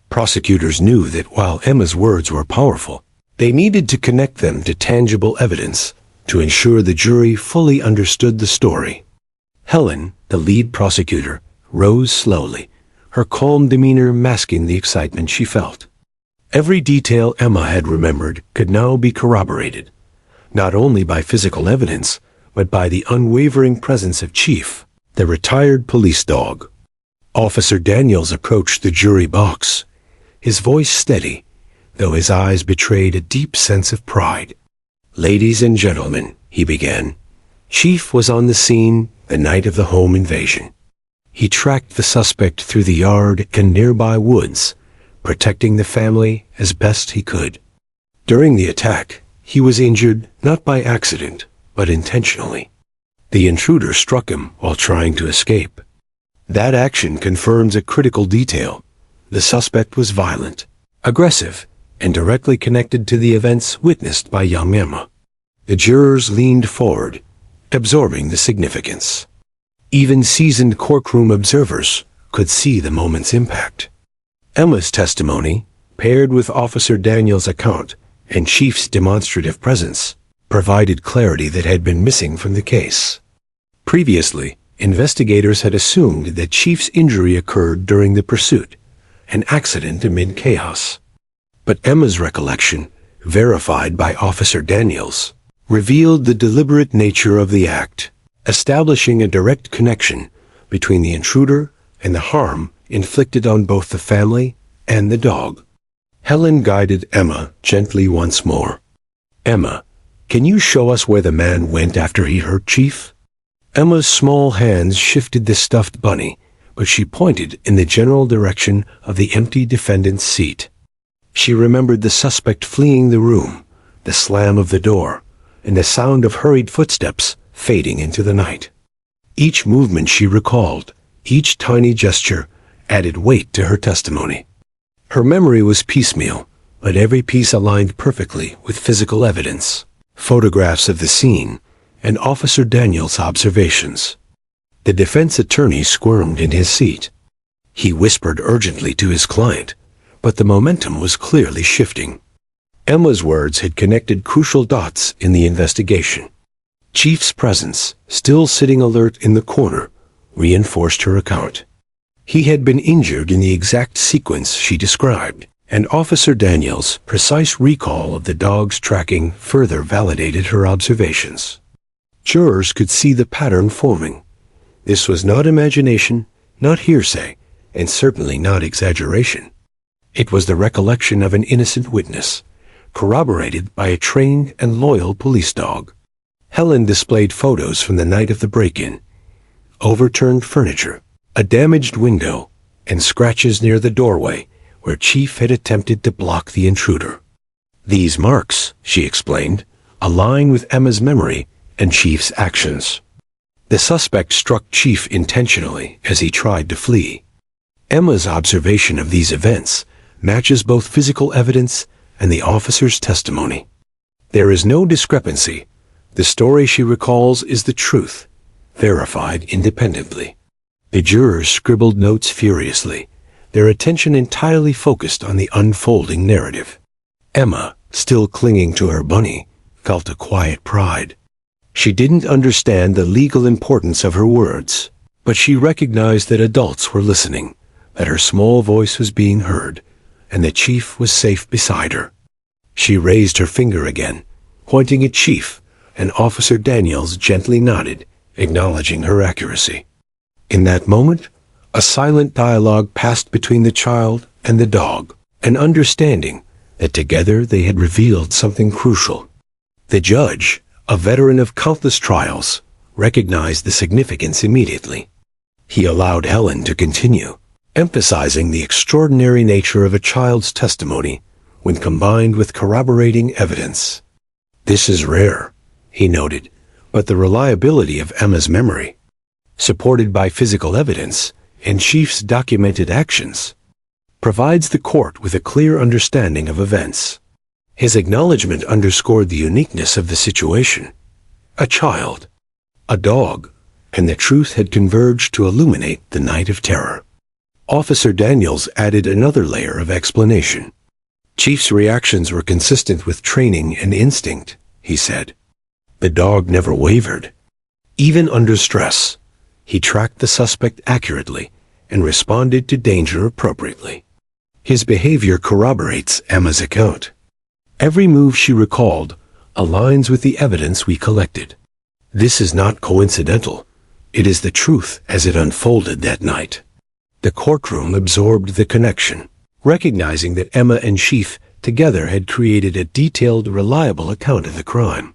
Prosecutors knew that while Emma's words were powerful, they needed to connect them to tangible evidence to ensure the jury fully understood the story. Helen, the lead prosecutor, rose slowly, her calm demeanor masking the excitement she felt. Every detail Emma had remembered could now be corroborated, not only by physical evidence, but by the unwavering presence of Chief, the retired police dog. Officer Daniels approached the jury box, his voice steady, though his eyes betrayed a deep sense of pride. "Ladies and gentlemen," he began, Chief was on the scene the night of the home invasion. He tracked the suspect through the yard and nearby woods, protecting the family as best he could. During the attack, he was injured not by accident, but intentionally. The intruder struck him while trying to escape. That action confirms a critical detail. The suspect was violent, aggressive, and directly connected to the events witnessed by young Emma. The jurors leaned forward, absorbing the significance. Even seasoned courtroom observers could see the moment's impact. Emma's testimony, paired with Officer Daniels' account and Chief's demonstrative presence, provided clarity that had been missing from the case. Previously, investigators had assumed that Chief's injury occurred during the pursuit, an accident amid chaos. But Emma's recollection, verified by Officer Daniels, revealed the deliberate nature of the act, establishing a direct connection between the intruder and the harm inflicted on both the family and the dog. Helen guided Emma gently once more. "Emma, can you show us where the man went after he hurt Chief?" Emma's small hands shifted the stuffed bunny, but she pointed in the general direction of the empty defendant's seat. She remembered the suspect fleeing the room, the slam of the door, and the sound of hurried footsteps fading into the night. Each movement she recalled, each tiny gesture, added weight to her testimony. Her memory was piecemeal, but every piece aligned perfectly with physical evidence, photographs of the scene, and Officer Daniels' observations. The defense attorney squirmed in his seat. He whispered urgently to his client, but the momentum was clearly shifting. Emma's words had connected crucial dots in the investigation. Chief's presence, still sitting alert in the corner, reinforced her account. He had been injured in the exact sequence she described, and Officer Daniels' precise recall of the dog's tracking further validated her observations. Jurors could see the pattern forming. This was not imagination, not hearsay, and certainly not exaggeration. It was the recollection of an innocent witness, corroborated by a trained and loyal police dog. Helen displayed photos from the night of the break-in, overturned furniture, a damaged window, and scratches near the doorway where Chief had attempted to block the intruder. These marks, she explained, align with Emma's memory and Chief's actions. The suspect struck Chief intentionally as he tried to flee. Emma's observation of these events matches both physical evidence and the officer's testimony. There is no discrepancy. The story she recalls is the truth, verified independently. The jurors scribbled notes furiously, their attention entirely focused on the unfolding narrative. Emma, still clinging to her bunny, felt a quiet pride. She didn't understand the legal importance of her words, but she recognized that adults were listening, that her small voice was being heard, and that Chief was safe beside her. She raised her finger again, pointing at Chief, and Officer Daniels gently nodded, acknowledging her accuracy. In that moment, a silent dialogue passed between the child and the dog, an understanding that together they had revealed something crucial. The judge, a veteran of countless trials, recognized the significance immediately. He allowed Helen to continue, emphasizing the extraordinary nature of a child's testimony when combined with corroborating evidence. "This is rare," he noted, but the reliability of Emma's memory, supported by physical evidence and Chief's documented actions, provides the court with a clear understanding of events. His acknowledgement underscored the uniqueness of the situation. A child, a dog, and the truth had converged to illuminate the night of terror. Officer Daniels added another layer of explanation. Chief's reactions were consistent with training and instinct, he said. The dog never wavered. Even under stress, he tracked the suspect accurately and responded to danger appropriately. His behavior corroborates Emma's account. Every move she recalled aligns with the evidence we collected. This is not coincidental. It is the truth as it unfolded that night. The courtroom absorbed the connection, recognizing that Emma and Chief together had created a detailed, reliable account of the crime.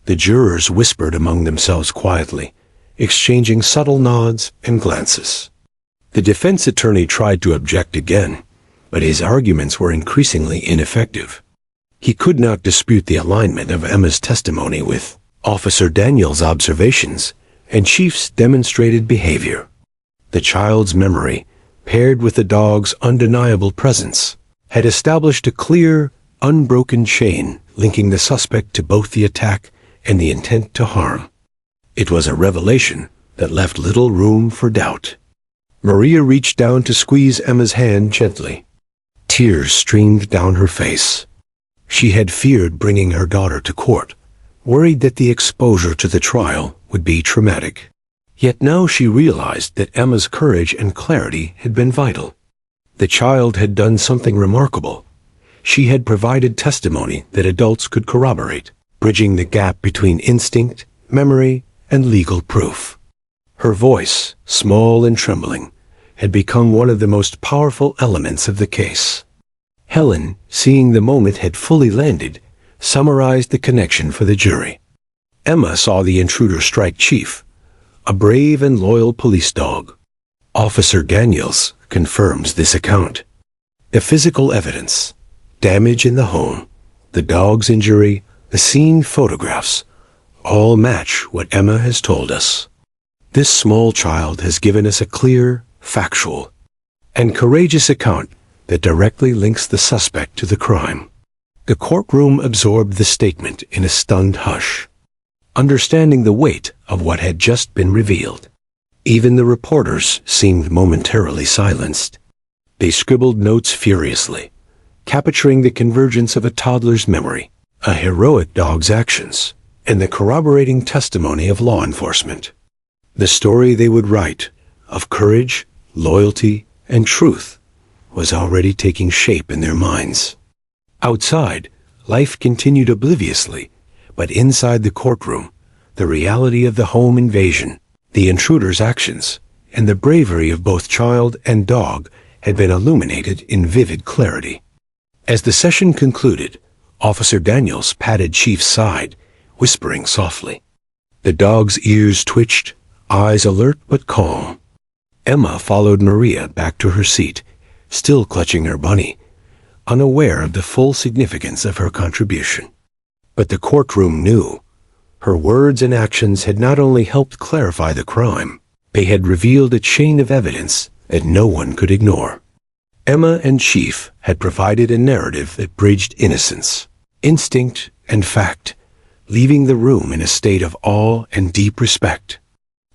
The jurors whispered among themselves quietly, exchanging subtle nods and glances. The defense attorney tried to object again, but his arguments were increasingly ineffective. He could not dispute the alignment of Emma's testimony with Officer Daniels' observations and Chief's demonstrated behavior. The child's memory, paired with the dog's undeniable presence, had established a clear, unbroken chain linking the suspect to both the attack and the intent to harm. It was a revelation that left little room for doubt. Maria reached down to squeeze Emma's hand gently. Tears streamed down her face. She had feared bringing her daughter to court, worried that the exposure to the trial would be traumatic. Yet now she realized that Emma's courage and clarity had been vital. The child had done something remarkable. She had provided testimony that adults could corroborate, bridging the gap between instinct, memory, and legal proof. Her voice, small and trembling, had become one of the most powerful elements of the case. Helen, seeing the moment had fully landed, summarized the connection for the jury. Emma saw the intruder strike Chief, a brave and loyal police dog. Officer Daniels confirms this account. The physical evidence, damage in the home, the dog's injury, the scene photographs, all match what Emma has told us. This small child has given us a clear, factual, and courageous account that directly links the suspect to the crime. The courtroom absorbed the statement in a stunned hush, understanding the weight of what had just been revealed. Even the reporters seemed momentarily silenced. They scribbled notes furiously, capturing the convergence of a toddler's memory, a heroic dog's actions, and the corroborating testimony of law enforcement. The story they would write, of courage, loyalty, and truth, was already taking shape in their minds. Outside, life continued obliviously, but inside the courtroom, the reality of the home invasion, the intruder's actions, and the bravery of both child and dog had been illuminated in vivid clarity. As the session concluded, Officer Daniels patted Chief's side, whispering softly. The dog's ears twitched, eyes alert but calm. Emma followed Maria back to her seat, still clutching her bunny, unaware of the full significance of her contribution. But the courtroom knew. Her words and actions had not only helped clarify the crime, they had revealed a chain of evidence that no one could ignore. Emma and Chief had provided a narrative that bridged innocence, instinct, and fact, leaving the room in a state of awe and deep respect.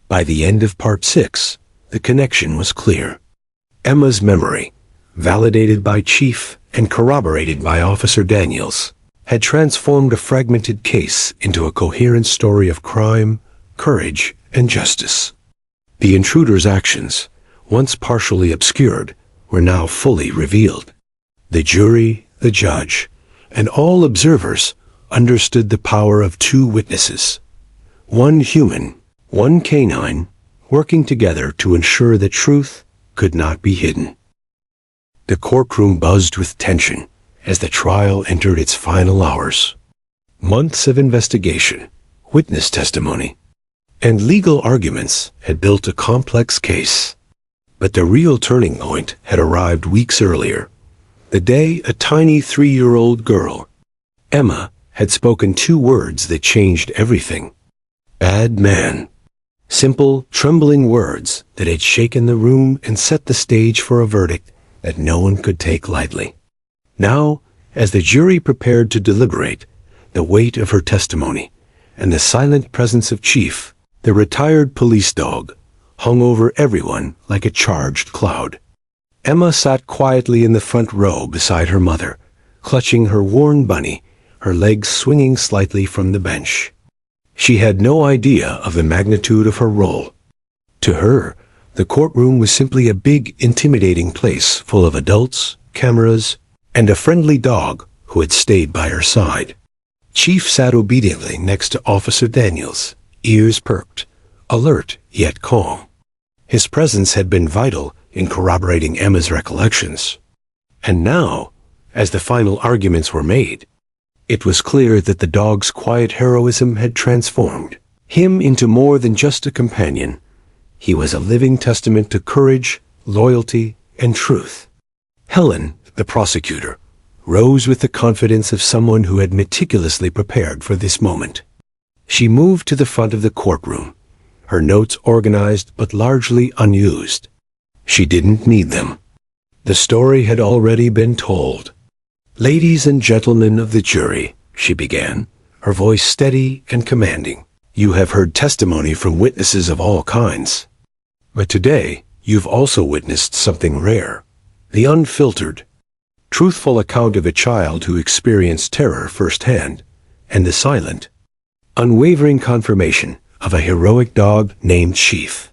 By the end of Part 6, the connection was clear. Emma's memory, validated by Chief and corroborated by Officer Daniels, had transformed a fragmented case into a coherent story of crime, courage, and justice. The intruder's actions, once partially obscured, were now fully revealed. The jury, the judge, and all observers understood the power of two witnesses, one human, one canine, working together to ensure that truth could not be hidden. The courtroom buzzed with tension as the trial entered its final hours. Months of investigation, witness testimony, and legal arguments had built a complex case. But the real turning point had arrived weeks earlier, the day a tiny 3-year-old girl, Emma, had spoken two words that changed everything. Bad man. Simple, trembling words that had shaken the room and set the stage for a verdict that no one could take lightly. Now, as the jury prepared to deliberate, the weight of her testimony and the silent presence of Chief, the retired police dog, hung over everyone like a charged cloud. Emma sat quietly in the front row beside her mother, clutching her worn bunny, her legs swinging slightly from the bench. She had no idea of the magnitude of her role. To her, the courtroom was simply a big, intimidating place full of adults, cameras, and a friendly dog who had stayed by her side. Chief sat obediently next to Officer Daniels, ears perked, alert yet calm. His presence had been vital in corroborating Emma's recollections. And now, as the final arguments were made, it was clear that the dog's quiet heroism had transformed him into more than just a companion. He was a living testament to courage, loyalty, and truth. Helen, the prosecutor, rose with the confidence of someone who had meticulously prepared for this moment. She moved to the front of the courtroom, her notes organized but largely unused. She didn't need them. The story had already been told. "Ladies and gentlemen of the jury," she began, her voice steady and commanding, "you have heard testimony from witnesses of all kinds. But today, you've also witnessed something rare, the unfiltered, truthful account of a child who experienced terror firsthand, and the silent, unwavering confirmation of a heroic dog named Chief."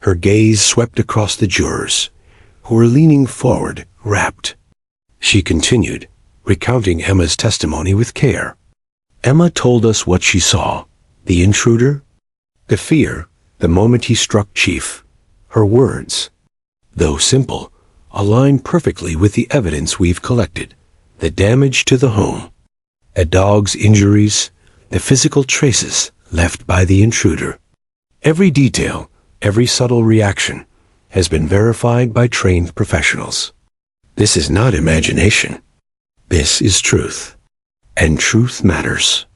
Her gaze swept across the jurors, who were leaning forward, rapt. She continued, recounting Emma's testimony with care. "Emma told us what she saw, the intruder, the fear, the moment he struck Chief. Her words, though simple, align perfectly with the evidence we've collected, the damage to the home, a dog's injuries, the physical traces left by the intruder. Every detail, every subtle reaction has been verified by trained professionals. This is not imagination. This is truth. And truth matters."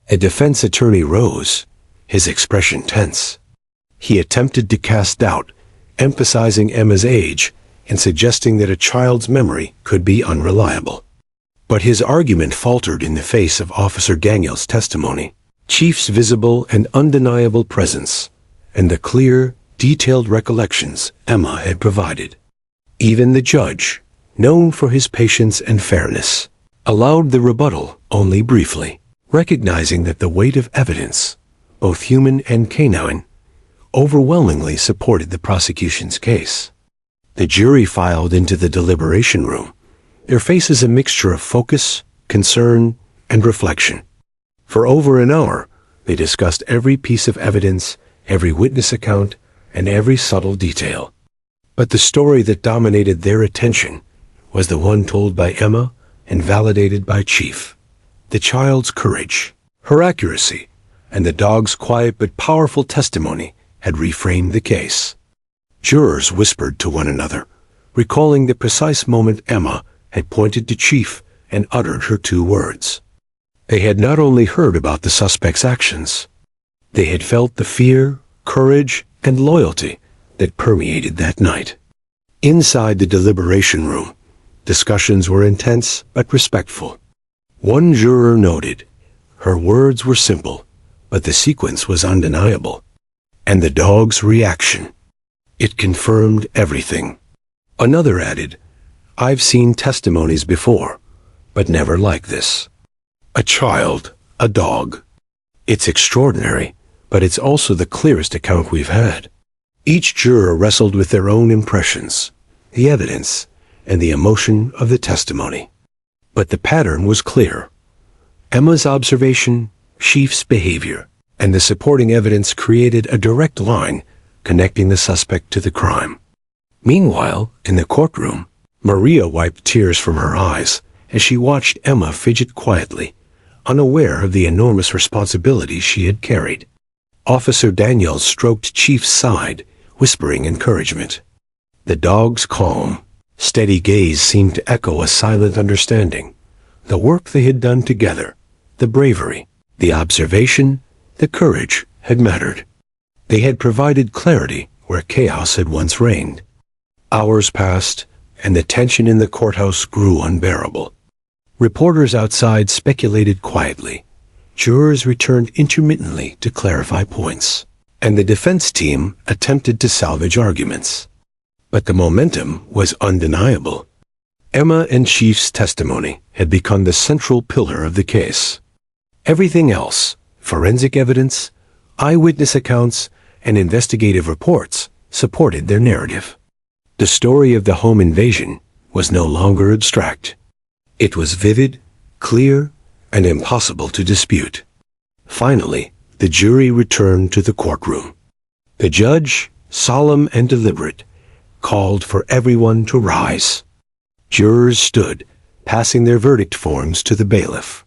A defense attorney rose, his expression tense. He attempted to cast doubt, emphasizing Emma's age and suggesting that a child's memory could be unreliable. But his argument faltered in the face of Officer Daniels' testimony, Chief's visible and undeniable presence, and the clear, detailed recollections Emma had provided. Even the judge, known for his patience and fairness, allowed the rebuttal only briefly, recognizing that the weight of evidence, both human and canine, overwhelmingly supported the prosecution's case. The jury filed into the deliberation room, their faces a mixture of focus, concern, and reflection. For over an hour, they discussed every piece of evidence, every witness account, and every subtle detail. But the story that dominated their attention was the one told by Emma and validated by Chief. The child's courage, her accuracy, and the dog's quiet but powerful testimony had reframed the case. Jurors whispered to one another, recalling the precise moment Emma had pointed to Chief and uttered her two words. They had not only heard about the suspect's actions, they had felt the fear, courage, and loyalty that permeated that night. Inside the deliberation room, discussions were intense but respectful. One juror noted, her words were simple, but the sequence was undeniable. And the dog's reaction. It confirmed everything. Another added, I've seen testimonies before, but never like this. A child, a dog. It's extraordinary, but it's also the clearest account we've had. Each juror wrestled with their own impressions, the evidence, and the emotion of the testimony. But the pattern was clear. Emma's observation, Chief's behavior, and the supporting evidence created a direct line connecting the suspect to the crime. Meanwhile, in the courtroom, Maria wiped tears from her eyes as she watched Emma fidget quietly, unaware of the enormous responsibility she had carried. Officer Daniels stroked Chief's side, whispering encouragement. The dog's calm, steady gaze seemed to echo a silent understanding. The work they had done together, the bravery, the observation, the courage had mattered. They had provided clarity where chaos had once reigned. Hours passed, and the tension in the courthouse grew unbearable. Reporters outside speculated quietly. Jurors returned intermittently to clarify points, and the defense team attempted to salvage arguments. But the momentum was undeniable. Emma and Chief's testimony had become the central pillar of the case. Everything else, forensic evidence, eyewitness accounts, and investigative reports, supported their narrative. The story of the home invasion was no longer abstract. It was vivid, clear, and impossible to dispute. Finally, the jury returned to the courtroom. The judge, solemn and deliberate, called for everyone to rise. Jurors stood, passing their verdict forms to the bailiff.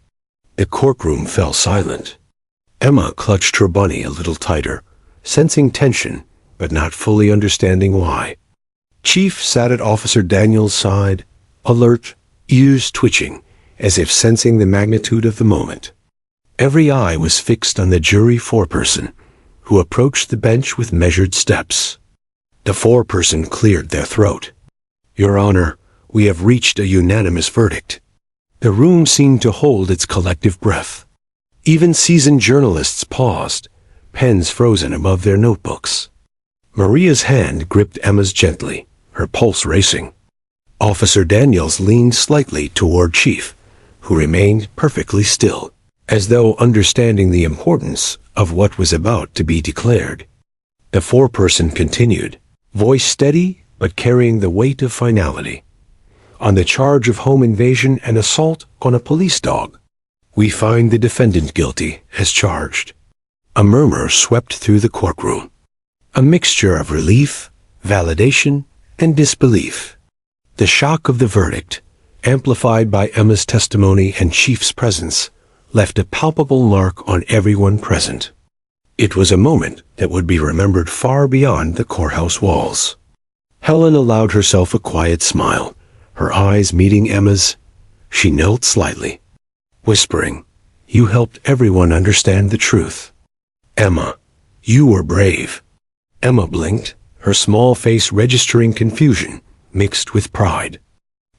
The courtroom fell silent. Emma clutched her bunny a little tighter, sensing tension, but not fully understanding why. Chief sat at Officer Daniels' side, alert, ears twitching, as if sensing the magnitude of the moment. Every eye was fixed on the jury foreperson, who approached the bench with measured steps. The foreperson cleared their throat. Your Honor, we have reached a unanimous verdict. The room seemed to hold its collective breath. Even seasoned journalists paused, pens frozen above their notebooks. Maria's hand gripped Emma's gently, her pulse racing. Officer Daniels leaned slightly toward Chief, who remained perfectly still, as though understanding the importance of what was about to be declared. The foreperson continued, voice steady but carrying the weight of finality. On the charge of home invasion and assault on a police dog, we find the defendant guilty as charged. A murmur swept through the courtroom, a mixture of relief, validation, and disbelief. The shock of the verdict, amplified by Emma's testimony and Chief's presence, left a palpable mark on everyone present. It was a moment that would be remembered far beyond the courthouse walls. Helen allowed herself a quiet smile, her eyes meeting Emma's. She knelt slightly, whispering, "You helped everyone understand the truth. Emma, you were brave." Emma blinked, her small face registering confusion mixed with pride.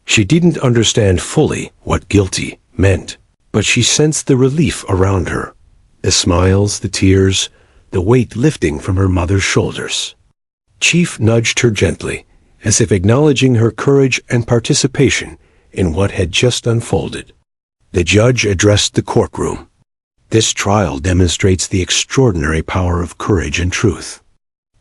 She didn't understand fully what guilty meant, but she sensed the relief around her, the smiles, the tears, the weight lifting from her mother's shoulders. Chief nudged her gently, as if acknowledging her courage and participation in what had just unfolded. The judge addressed the courtroom. This trial demonstrates the extraordinary power of courage and truth.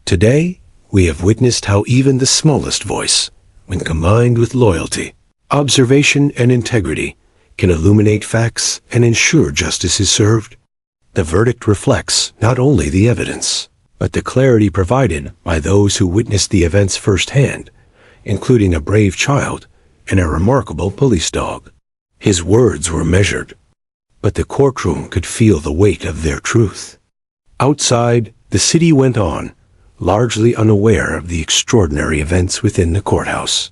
Today, we have witnessed how even the smallest voice, when combined with loyalty, observation, and integrity, can illuminate facts and ensure justice is served. The verdict reflects not only the evidence, but the clarity provided by those who witnessed the events firsthand, including a brave child and a remarkable police dog. His words were measured, but the courtroom could feel the weight of their truth. Outside, the city went on, largely unaware of the extraordinary events within the courthouse.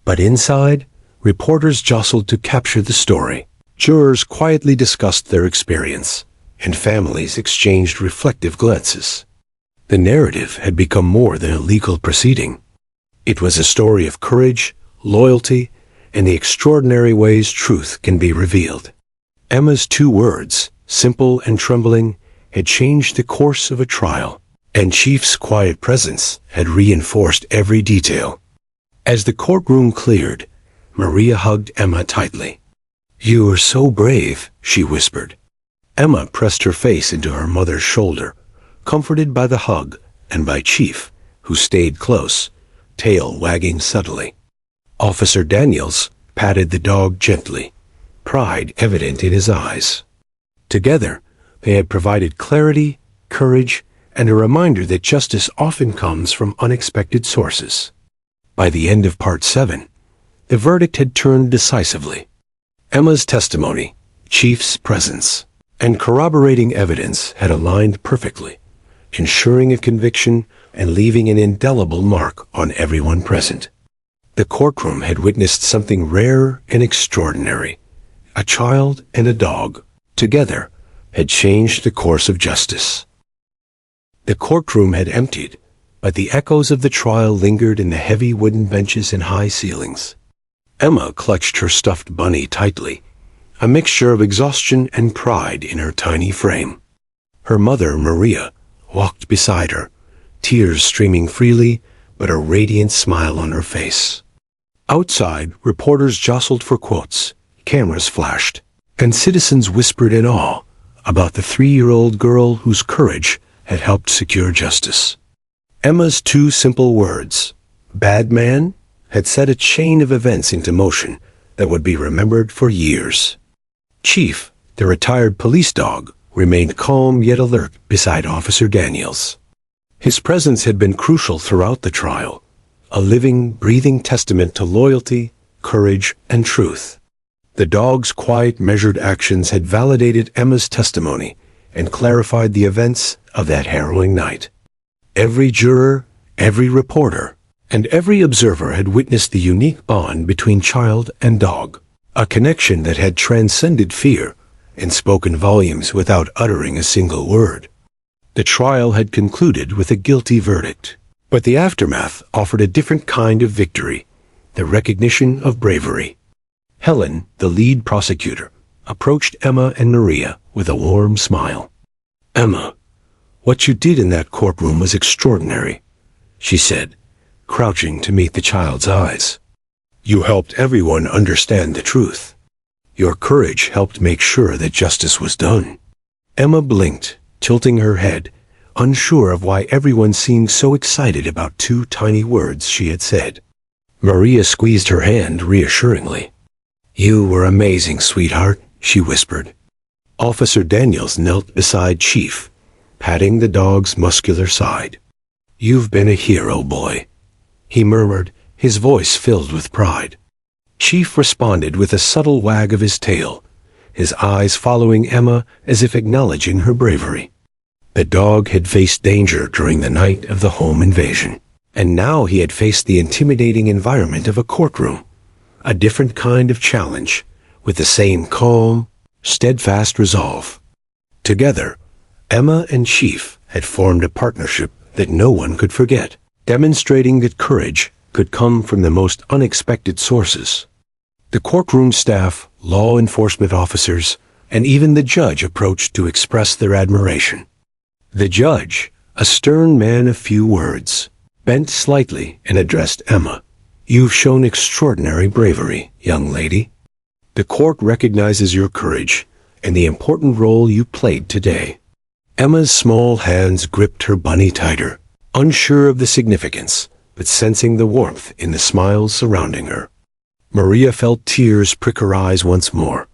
But inside, reporters jostled to capture the story. Jurors quietly discussed their experience, and families exchanged reflective glances. The narrative had become more than a legal proceeding. It was a story of courage, loyalty, and the extraordinary ways truth can be revealed. Emma's 2 words, simple and trembling, had changed the course of a trial, and Chief's quiet presence had reinforced every detail. As the courtroom cleared, Maria hugged Emma tightly. "You are so brave," she whispered. Emma pressed her face into her mother's shoulder, comforted by the hug and by Chief, who stayed close, tail wagging subtly. Officer Daniels patted the dog gently, pride evident in his eyes. Together, they had provided clarity, courage, and a reminder that justice often comes from unexpected sources. By the end of Part 7, the verdict had turned decisively. Emma's testimony, Chief's presence, and corroborating evidence had aligned perfectly, ensuring a conviction and leaving an indelible mark on everyone present. The courtroom had witnessed something rare and extraordinary. A child and a dog, together, had changed the course of justice. The courtroom had emptied, but the echoes of the trial lingered in the heavy wooden benches and high ceilings. Emma clutched her stuffed bunny tightly, a mixture of exhaustion and pride in her tiny frame. Her mother, Maria, walked beside her, tears streaming freely, but a radiant smile on her face. Outside, reporters jostled for quotes, cameras flashed, and citizens whispered in awe about the 3-year-old girl whose courage had helped secure justice. Emma's 2 simple words, "bad man," had set a chain of events into motion that would be remembered for years. Chief, the retired police dog, remained calm yet alert beside Officer Daniels. His presence had been crucial throughout the trial, a living, breathing testament to loyalty, courage, and truth. The dog's quiet, measured actions had validated Emma's testimony and clarified the events of that harrowing night. Every juror, every reporter, and every observer had witnessed the unique bond between child and dog, a connection that had transcended fear and spoken volumes without uttering a single word. The trial had concluded with a guilty verdict, but the aftermath offered a different kind of victory, the recognition of bravery. Helen, the lead prosecutor, approached Emma and Maria with a warm smile. "Emma, what you did in that courtroom was extraordinary," she said, crouching to meet the child's eyes. "You helped everyone understand the truth. Your courage helped make sure that justice was done." Emma blinked, tilting her head, unsure of why everyone seemed so excited about 2 tiny words she had said. Maria squeezed her hand reassuringly. "You were amazing, sweetheart," she whispered. Officer Daniels knelt beside Chief, patting the dog's muscular side. "You've been a hero, boy," he murmured, his voice filled with pride. Chief responded with a subtle wag of his tail, his eyes following Emma as if acknowledging her bravery. The dog had faced danger during the night of the home invasion, and now he had faced the intimidating environment of a courtroom, a different kind of challenge, with the same calm, steadfast resolve. Together, Emma and Chief had formed a partnership that no one could forget, demonstrating that courage could come from the most unexpected sources. The courtroom staff, law enforcement officers, and even the judge approached to express their admiration. The judge, a stern man of few words, bent slightly and addressed Emma. "You've shown extraordinary bravery, young lady. The court recognizes your courage and the important role you played today." Emma's small hands gripped her bunny tighter, unsure of the significance, but sensing the warmth in the smiles surrounding her. Maria felt tears prick her eyes once more,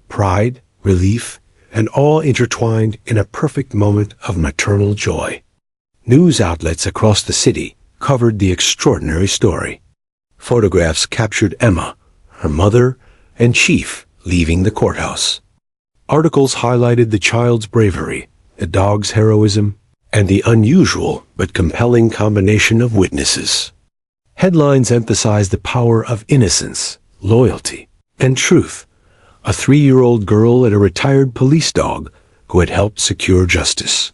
pride, relief, and awe intertwined in a perfect moment of maternal joy. News outlets across the city covered the extraordinary story. Photographs captured Emma, her mother, and Chief leaving the courthouse. Articles highlighted the child's bravery, the dog's heroism, and the unusual but compelling combination of witnesses. Headlines emphasize the power of innocence, loyalty, and truth. A 3-year-old girl and a retired police dog who had helped secure justice.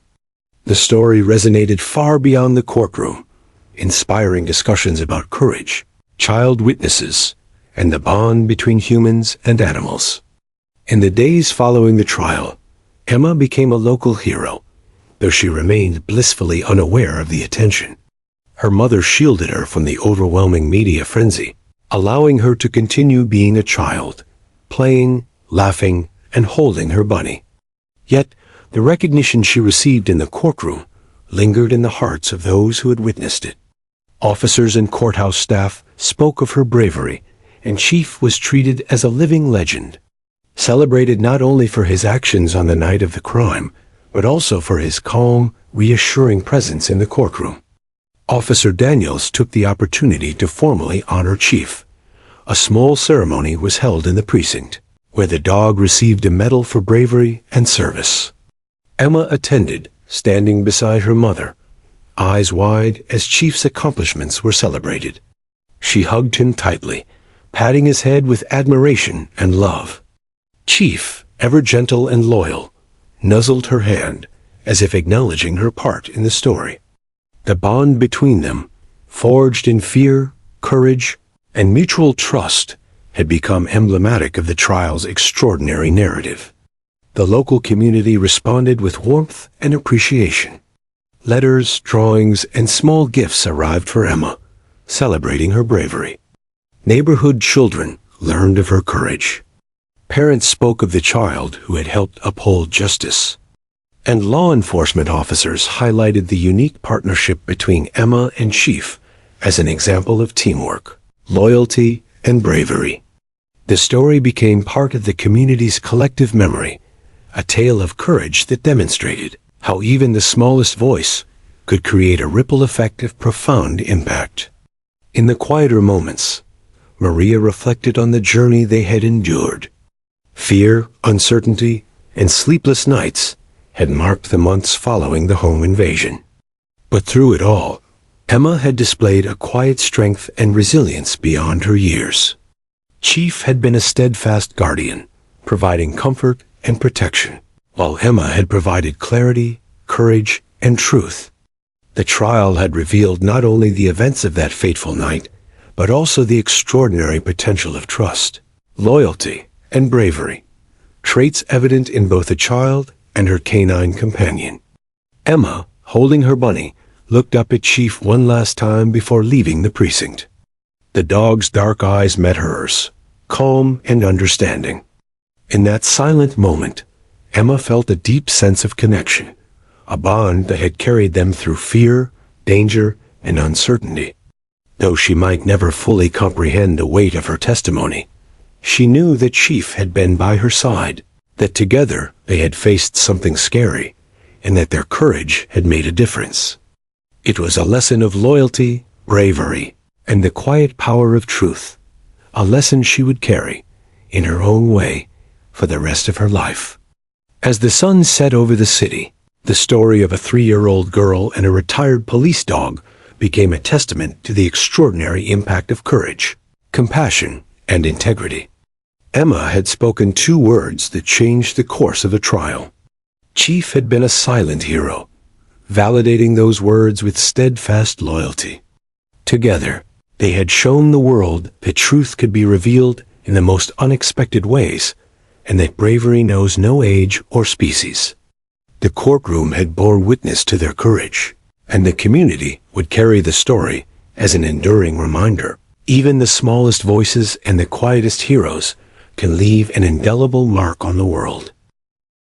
The story resonated far beyond the courtroom, inspiring discussions about courage, child witnesses, and the bond between humans and animals. In the days following the trial, Emma became a local hero, though she remained blissfully unaware of the attention. Her mother shielded her from the overwhelming media frenzy, allowing her to continue being a child, playing, laughing, and holding her bunny. Yet, the recognition she received in the courtroom lingered in the hearts of those who had witnessed it. Officers and courthouse staff spoke of her bravery, and Chief was treated as a living legend, celebrated not only for his actions on the night of the crime, but also for his calm, reassuring presence in the courtroom. Officer Daniels took the opportunity to formally honor Chief. A small ceremony was held in the precinct, where the dog received a medal for bravery and service. Emma attended, standing beside her mother, eyes wide as Chief's accomplishments were celebrated. She hugged him tightly, patting his head with admiration and love. Chief, ever gentle and loyal, nuzzled her hand, as if acknowledging her part in the story. The bond between them, forged in fear, courage, and mutual trust, had become emblematic of the trial's extraordinary narrative. The local community responded with warmth and appreciation. Letters, drawings, and small gifts arrived for Emma, celebrating her bravery. Neighborhood children learned of her courage. Parents spoke of the child who had helped uphold justice. And law enforcement officers highlighted the unique partnership between Emma and Chief as an example of teamwork, loyalty, and bravery. The story became part of the community's collective memory, a tale of courage that demonstrated how even the smallest voice could create a ripple effect of profound impact. In the quieter moments, Maria reflected on the journey they had endured. Fear, uncertainty, and sleepless nights had marked the months following the home invasion. But through it all, Emma had displayed a quiet strength and resilience beyond her years. Chief had been a steadfast guardian, providing comfort and protection, while Emma had provided clarity, courage, and truth. The trial had revealed not only the events of that fateful night, but also the extraordinary potential of trust, loyalty, and bravery, traits evident in both the child and her canine companion. Emma, holding her bunny, looked up at Chief one last time before leaving the precinct. The dog's dark eyes met hers, calm and understanding. In that silent moment, Emma felt a deep sense of connection, a bond that had carried them through fear, danger, and uncertainty. Though she might never fully comprehend the weight of her testimony, she knew that Chief had been by her side, that together they had faced something scary, and that their courage had made a difference. It was a lesson of loyalty, bravery, and the quiet power of truth, a lesson she would carry, in her own way, for the rest of her life. As the sun set over the city, the story of a 3-year-old girl and a retired police dog became a testament to the extraordinary impact of courage, compassion, and integrity. Emma had spoken 2 words that changed the course of the trial. Chief had been a silent hero, validating those words with steadfast loyalty. Together, they had shown the world that truth could be revealed in the most unexpected ways, and that bravery knows no age or species. The courtroom had borne witness to their courage, and the community would carry the story as an enduring reminder. Even the smallest voices and the quietest heroes can leave an indelible mark on the world.